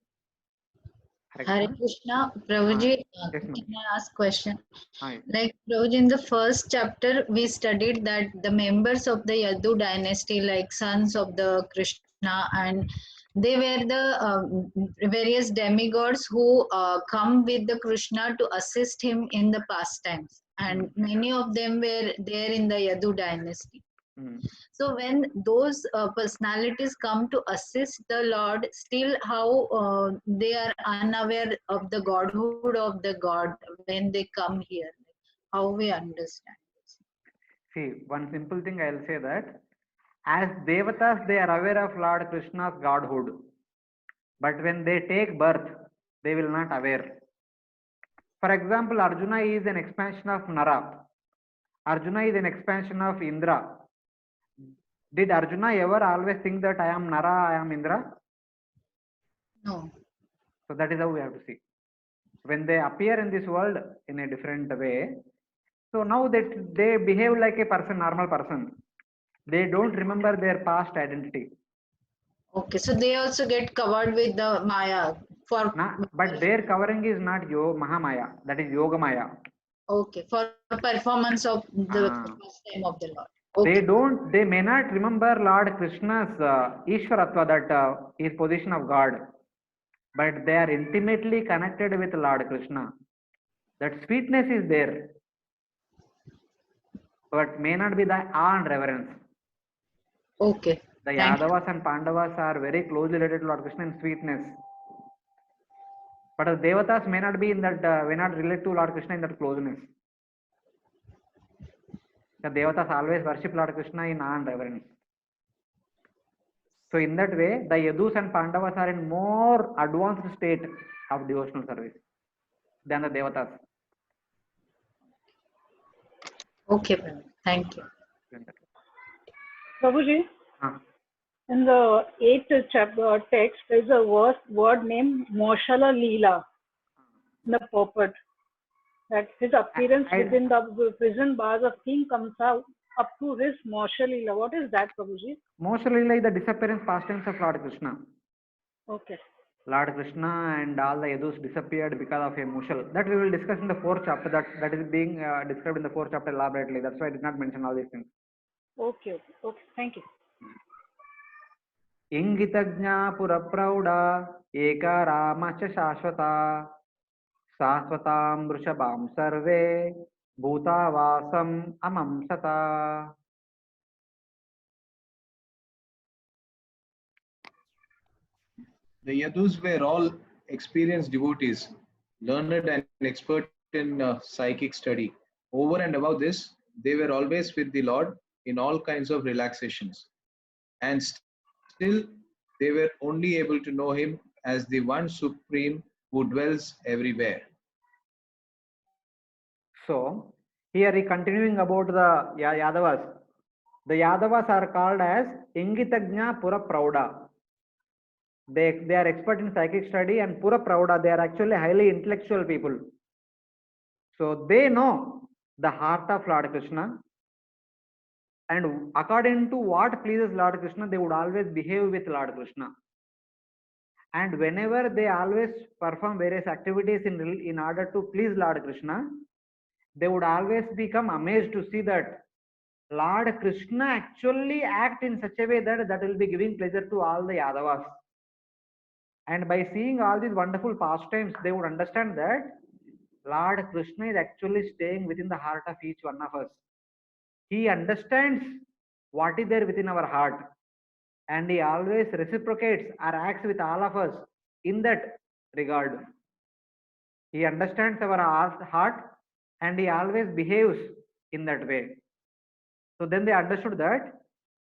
Hare Krishna, Prabhuji, Yes, can I ask question? Hi. Like Prabhuji, in the first chapter, we studied that the members of the Yadu dynasty, like sons of the Krishna, and they were the various demigods who come with the Krishna to assist him in the pastimes, and many of them were there in the Yadu dynasty. So when those personalities come to assist the Lord, still how they are unaware of the godhood of the God when they come here. How we understand this? See, one simple thing I will say that as Devatas, they are aware of Lord Krishna's godhood. But when they take birth, they will not aware. For example, Arjuna is an expansion of Nara. Arjuna is an expansion of Indra. Did Arjuna ever always think that I am Nara, I am Indra? No. So that is how we have to see. When they appear in this world in a different way, so now that they behave like a person, normal person. They don't remember their past identity. Okay, so they also get covered with the Maya for. But their covering is not Mahamaya, that is Yoga Maya. Okay, for performance of the pastime of the Lord. Okay. They may not remember Lord Krishna's Ishwaratva, that is position of God, but they are intimately connected with Lord Krishna. That sweetness is there, but may not be the awe and reverence. Okay. The Yadavas and Pandavas are very closely related to Lord Krishna in sweetness. But the Devatas may not be in that, may not relate to Lord Krishna in that closeness. The Devatas always worship Lord Krishna in awe and reverence. So in that way, the Yadus and Pandavas are in more advanced state of devotional service than the Devatas. Okay, thank you. Prabhuji, in the 8th chapter text, there is a word named Moshala Leela in the purport. That his appearance within the prison bars of King comes out up to his Moshala Leela. What is that, Prabhuji? Moshala Leela is the disappearance pastimes of Lord Krishna. Okay. Lord Krishna and all the Yadus disappeared because of a mushal. That we will discuss in the fourth chapter. That is being described in the fourth chapter elaborately. That's why I did not mention all these things. Okay. Okay. Okay. Thank you. इंगितज्ञा पुरप्रौढा एका रामश्च शाश्वता शाश्वतां वृषभां सर्वे भूतावासम् अमंसता. The Yadus were all experienced devotees, learned and expert in psychic study. Over and above this, they were always with the Lord in all kinds of relaxations. And still, they were only able to know Him as the one supreme who dwells everywhere. So here he continuing about the Yadavas. The Yadavas are called as Ingitagnya Pura Prauda. They are expert in psychic study, and Pura Prauda, they are actually highly intellectual people. So they know the heart of Lord Krishna, and according to what pleases Lord Krishna, they would always behave with Lord Krishna. And whenever they always perform various activities in order to please Lord Krishna, they would always become amazed to see that Lord Krishna actually act in such a way that will be giving pleasure to all the Yadavas. And by seeing all these wonderful pastimes, they would understand that Lord Krishna is actually staying within the heart of each one of us. He understands what is there within our heart, and he always reciprocates or acts with all of us in that regard. He understands our heart, and he always behaves in that way. So then they understood that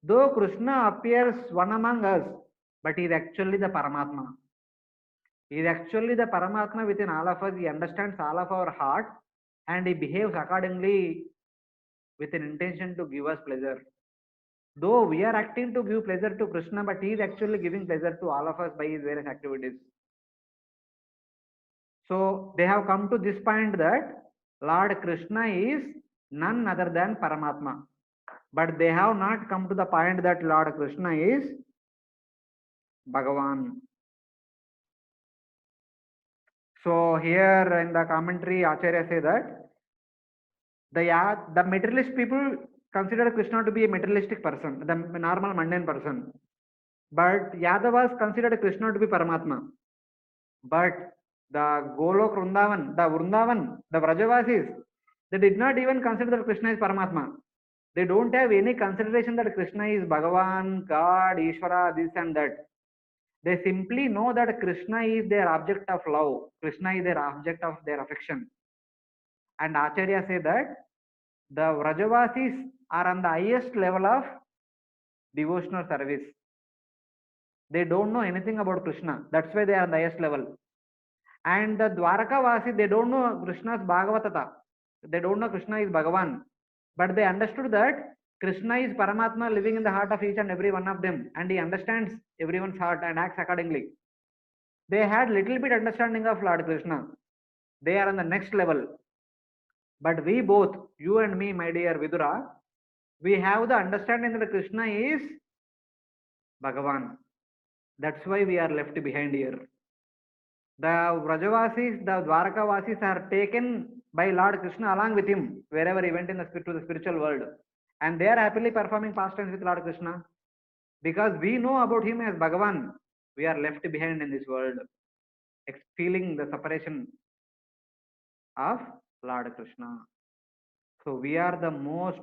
though Krishna appears one among us, but he is actually the Paramatma. He is actually the Paramatma within all of us. He understands all of our heart, and he behaves accordingly with an intention to give us pleasure. Though we are acting to give pleasure to Krishna, but he is actually giving pleasure to all of us by his various activities. So they have come to this point that Lord Krishna is none other than Paramatma. But they have not come to the point that Lord Krishna is Bhagavan. So here in the commentary, Acharya say that the materialist people consider Krishna to be a materialistic person, the normal mundane person. But Yadavas considered Krishna to be Paramatma. But the Golok Vrindavan, the Vrajavasis, they did not even consider that Krishna is Paramatma. They don't have any consideration that Krishna is Bhagavan, God, Ishvara, this and that. They simply know that Krishna is their object of love. Krishna is their object of their affection. And Acharya say that the Vrajavasis are on the highest level of devotional service. They don't know anything about Krishna. That's why they are on the highest level. And the Dwarakavasi, they don't know Krishna's Bhagavatata. They don't know Krishna is Bhagavan. But they understood that Krishna is Paramatma living in the heart of each and every one of them. And he understands everyone's heart and acts accordingly. They had little bit understanding of Lord Krishna. They are on the next level. But we both, you and me, my dear Vidura, we have the understanding that Krishna is Bhagavan. That's why we are left behind here. The Vrajavasis, the Dwarakavasis are taken by Lord Krishna along with him wherever he went in to the spiritual world. And they are happily performing pastimes with Lord Krishna. Because we know about him as Bhagavan, we are left behind in this world, feeling the separation of Lord Krishna. So we are the most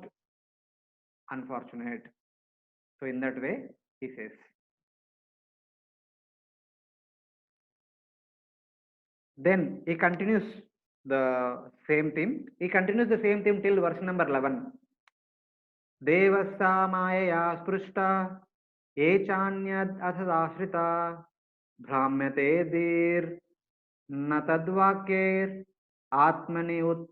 unfortunate. So in that way, he says. Then he continues the same theme. He continues the same theme till verse number 11. Devasa maya sprushta echanyad athadashrita bhramyate dir natadvakir atmani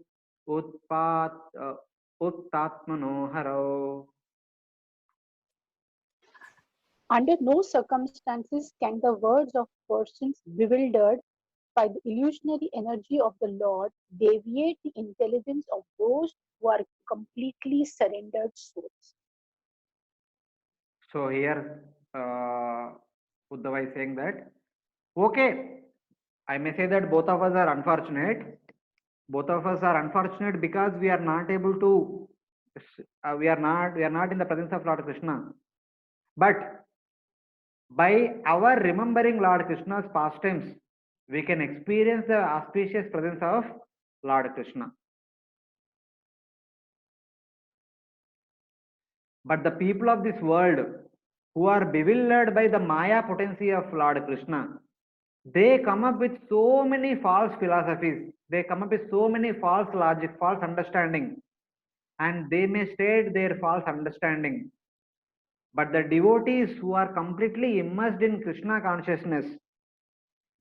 uttatmano haro. Under no circumstances can the words of persons bewildered by the illusionary energy of the Lord deviate the intelligence of those who are completely surrendered souls. So here Uddhava is saying that Okay, I may say that both of us are unfortunate. Both of us are unfortunate because we are not able to, we are not in the presence of Lord Krishna. But by our remembering Lord Krishna's pastimes, we can experience the auspicious presence of Lord Krishna. But the people of this world who are bewildered by the Maya potency of Lord Krishna, they come up with so many false philosophies. They come up with so many false logic, false understanding, and they may state their false understanding. But the devotees who are completely immersed in Krishna consciousness,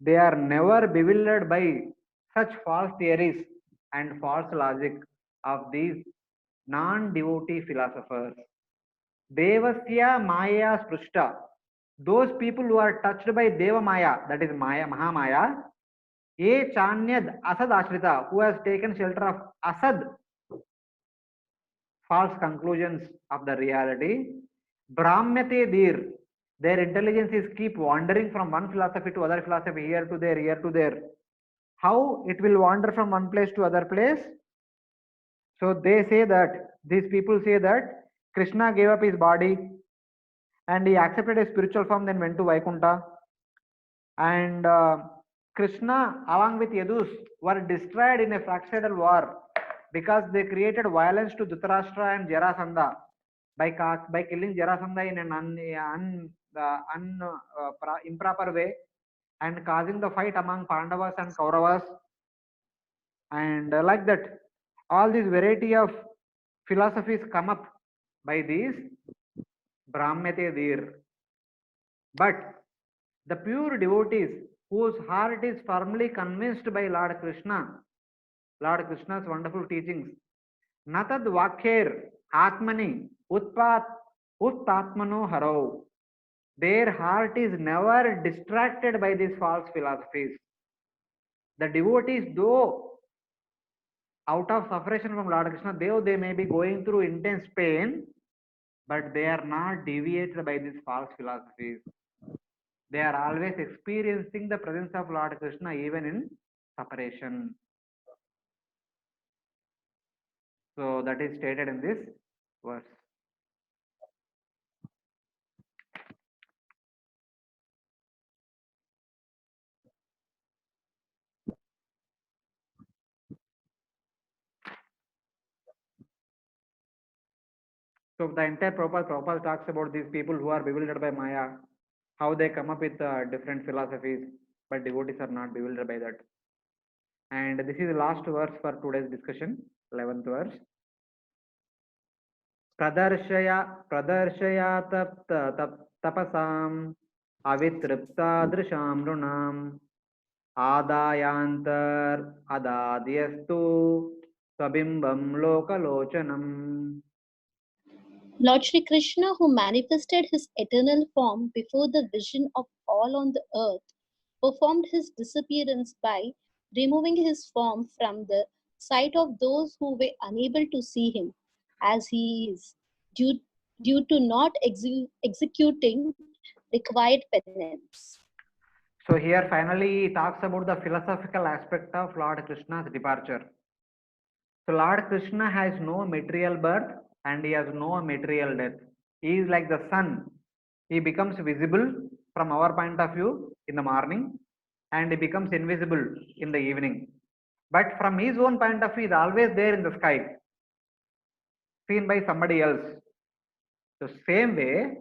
they are never bewildered by such false theories and false logic of these non-devotee philosophers. Devasya Maya Sprushta. Those people who are touched by Deva Maya, that is Maya, Mahamaya, Ye Chanyad Asad Ashrita, who has taken shelter of Asad, false conclusions of the reality. Brahmyate Dir, their intelligence is keep wandering from one philosophy to other philosophy, here to there, here to there. How it will wander from one place to other place? So they say that, these people say that Krishna gave up his body and he accepted a spiritual form, then went to Vaikunta. And Krishna, along with Yadus, were destroyed in a fratricidal war because they created violence to Dhritarashtra and Jarasandha by killing Jarasandha in an improper way and causing the fight among Pandavas and Kauravas. And like that, all these variety of philosophies come up by these Brahmyate Dir. But the pure devotees whose heart is firmly convinced by Lord Krishna's wonderful teachings, Natad Vakher Atmani Uttatmano Harau. Their heart is never distracted by these false philosophies. The devotees, though out of separation from Lord Krishna, they may be going through intense pain, but they are not deviated by these false philosophies. They are always experiencing the presence of Lord Krishna even in separation. So that is stated in this verse. So the entire Prabhupada talks about these people who are bewildered by Maya, how they come up with different philosophies, but devotees are not bewildered by that. And this is the last verse for today's discussion, 11th verse. Pradarshaya tapasam avitripta drisham runam adayantar adadyastu sabimbam lokalochanam. Lord Shri Krishna, who manifested his eternal form before the vision of all on the earth, performed his disappearance by removing his form from the sight of those who were unable to see him as he is, due to not executing required penance. So here finally he talks about the philosophical aspect of Lord Krishna's departure. So Lord Krishna has no material birth and he has no material death. He is like the sun. He becomes visible from our point of view in the morning and he becomes invisible in the evening. But from his own point of view, he is always there in the sky, seen by somebody else. So same way,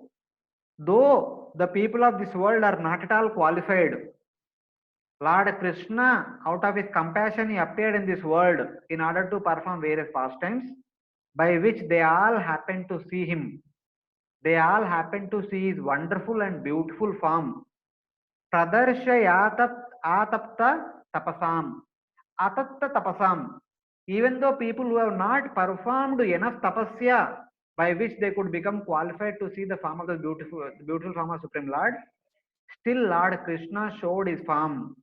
though the people of this world are not at all qualified, Lord Krishna, out of his compassion, he appeared in this world in order to perform various pastimes by which they all happen to see him. They all happen to see his wonderful and beautiful form. Pradarshayat atapta tapasam. Atatta tapasam. Even though people who have not performed enough tapasya by which they could become qualified to see the form of the beautiful form of Supreme Lord, still Lord Krishna showed his form.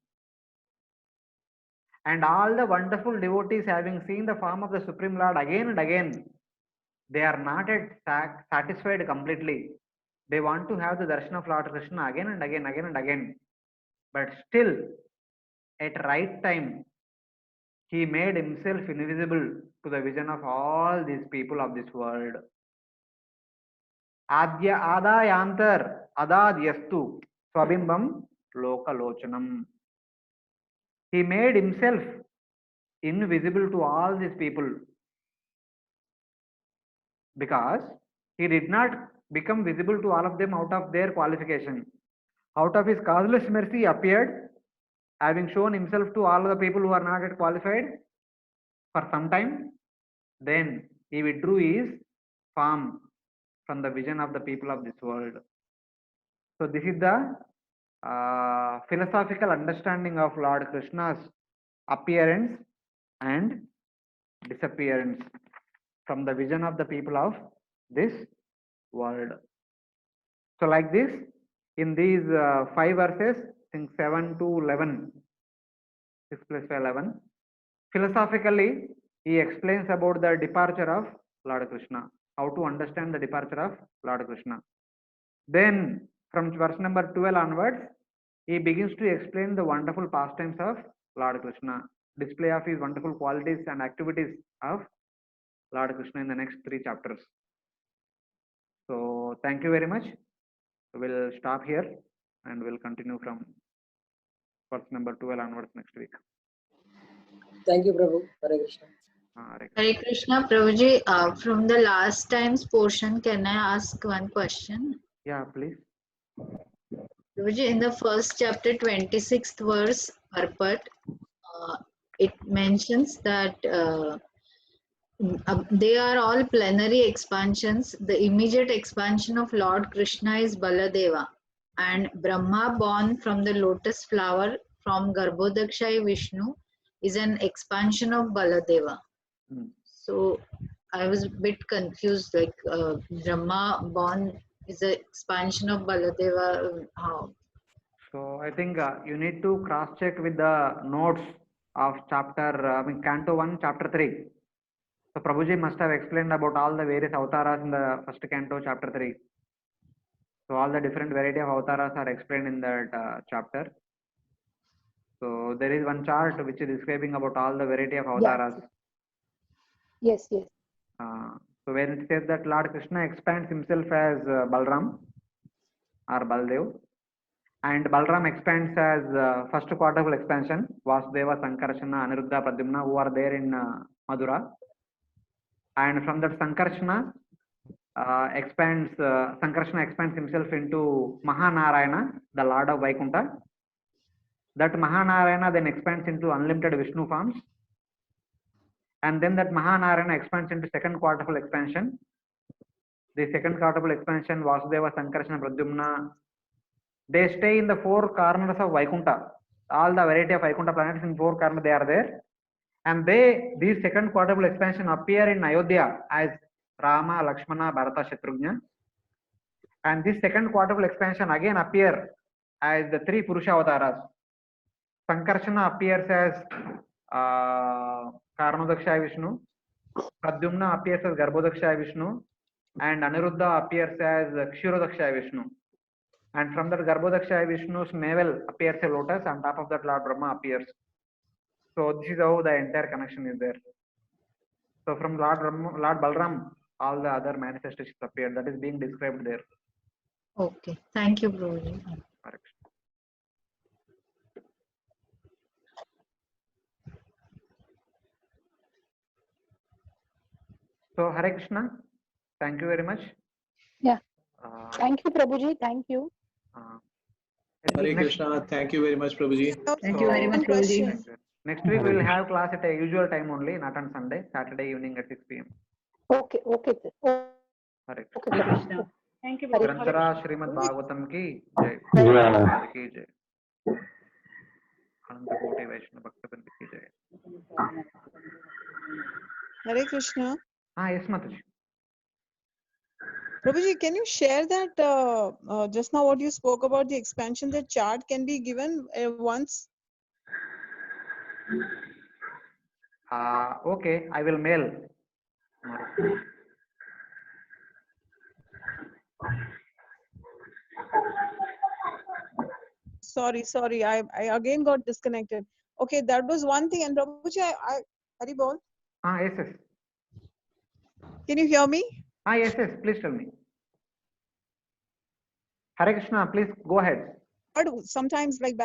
And all the wonderful devotees, having seen the form of the Supreme Lord again and again, they are not yet satisfied completely. They want to have the darshan of Lord Krishna again and again, again and again. but still at right time he made himself invisible to the vision of all these people of this world. Adya adayantar adadyastu swabimbam lokalochanam. He made himself invisible to all these people because he did not become visible to all of them out of their qualification. Out of his causeless mercy appeared, having shown himself to all the people who are not yet qualified for some time. Then he withdrew his form from the vision of the people of this world. So this is the philosophical understanding of Lord Krishna's appearance and disappearance from the vision of the people of this world. So like this, in these 5 verses, I think 7 to 11, 6 plus 5, 11, philosophically, he explains about the departure of Lord Krishna, how to understand the departure of Lord Krishna. Then from verse number 12 onwards, he begins to explain the wonderful pastimes of Lord Krishna, display of his wonderful qualities and activities of Lord Krishna in the next 3 chapters. So thank you very much. We'll stop here and we'll continue from verse number 12 onwards next week. Thank you, Prabhu. Hare Krishna. Hare Krishna, Prabhuji. From the last time's portion, can I ask one question? Yeah, please. Prabhuji, in the first chapter, 26th verse, purport, it mentions that they are all plenary expansions. The immediate expansion of Lord Krishna is Baladeva, and Brahma born from the lotus flower from Garbhodakshai Vishnu is an expansion of Baladeva. So I was a bit confused, like Brahma born is an expansion of Baladeva. How? So I think you need to cross check with the notes of chapter, Canto 1, chapter 3. So Prabhuji must have explained about all the various avataras in the first canto, chapter 3. So all the different variety of avataras are explained in that chapter. So there is one chart which is describing about all the variety of avataras. Yes. So when it says that Lord Krishna expands himself as Balram or Baldev, and Balram expands as first quadruple expansion, Vasudeva, Sankarshana, Aniruddha, Pradyumna, who are there in Madura. And from that Sankarshana Sankarshana expands himself into Mahanarayana, the Lord of Vaikuntha. That Mahanarayana then expands into unlimited Vishnu forms. And then that Mahanarayana expands into second quadruple expansion. The second quadruple expansion, Vasudeva, Sankarshana, Pradyumna, they stay in the 4 corners of Vaikuntha. All the variety of Vaikuntha planets in 4 corners, they are there. And these second quadruple expansion appear in Ayodhya as Rama, Lakshmana, Bharata, Shatrughna. And this second quadruple expansion again appear as the 3 Purusha avataras. Sankarshana appears as Karnodakshaya Vishnu, Pradyumna appears as Garbhodakshaya Vishnu, and Aniruddha appears as Kshirodakshaya Vishnu. And from that Garbhodakshaya Vishnu's navel appears a lotus, on top of that Lord Brahma appears. So this is how the entire connection is there. So from Lord Balram, all the other manifestations appear. That is being described there. Okay, thank you, Prabhuji. So Hare Krishna, thank you very much. Yeah. Thank you, Prabhuji. Thank you. Hare Krishna, thank you very much, Prabhuji. Thank you very much, Prabhuji. Next week we will have class at a usual time only, not on Sunday, Saturday evening at 6 p.m. Okay. Hare Okay. Krishna. Thank you. Grantara Srimad Bhagavatam ki jai. Prabhupada ki jai. Ananta Koti Vaishnava Bhakta ki jai. Hare Krishna. Yes, Mataji. Prabhuji, can you share that just now what you spoke about the expansion, the chart can be given once? Okay, I will mail. Sorry. I again got disconnected. Okay, that was one thing. And Prabhuji, Hari bol. Yes. Can you hear me? Yes. Please tell me. Hare Krishna, please go ahead. Sometimes like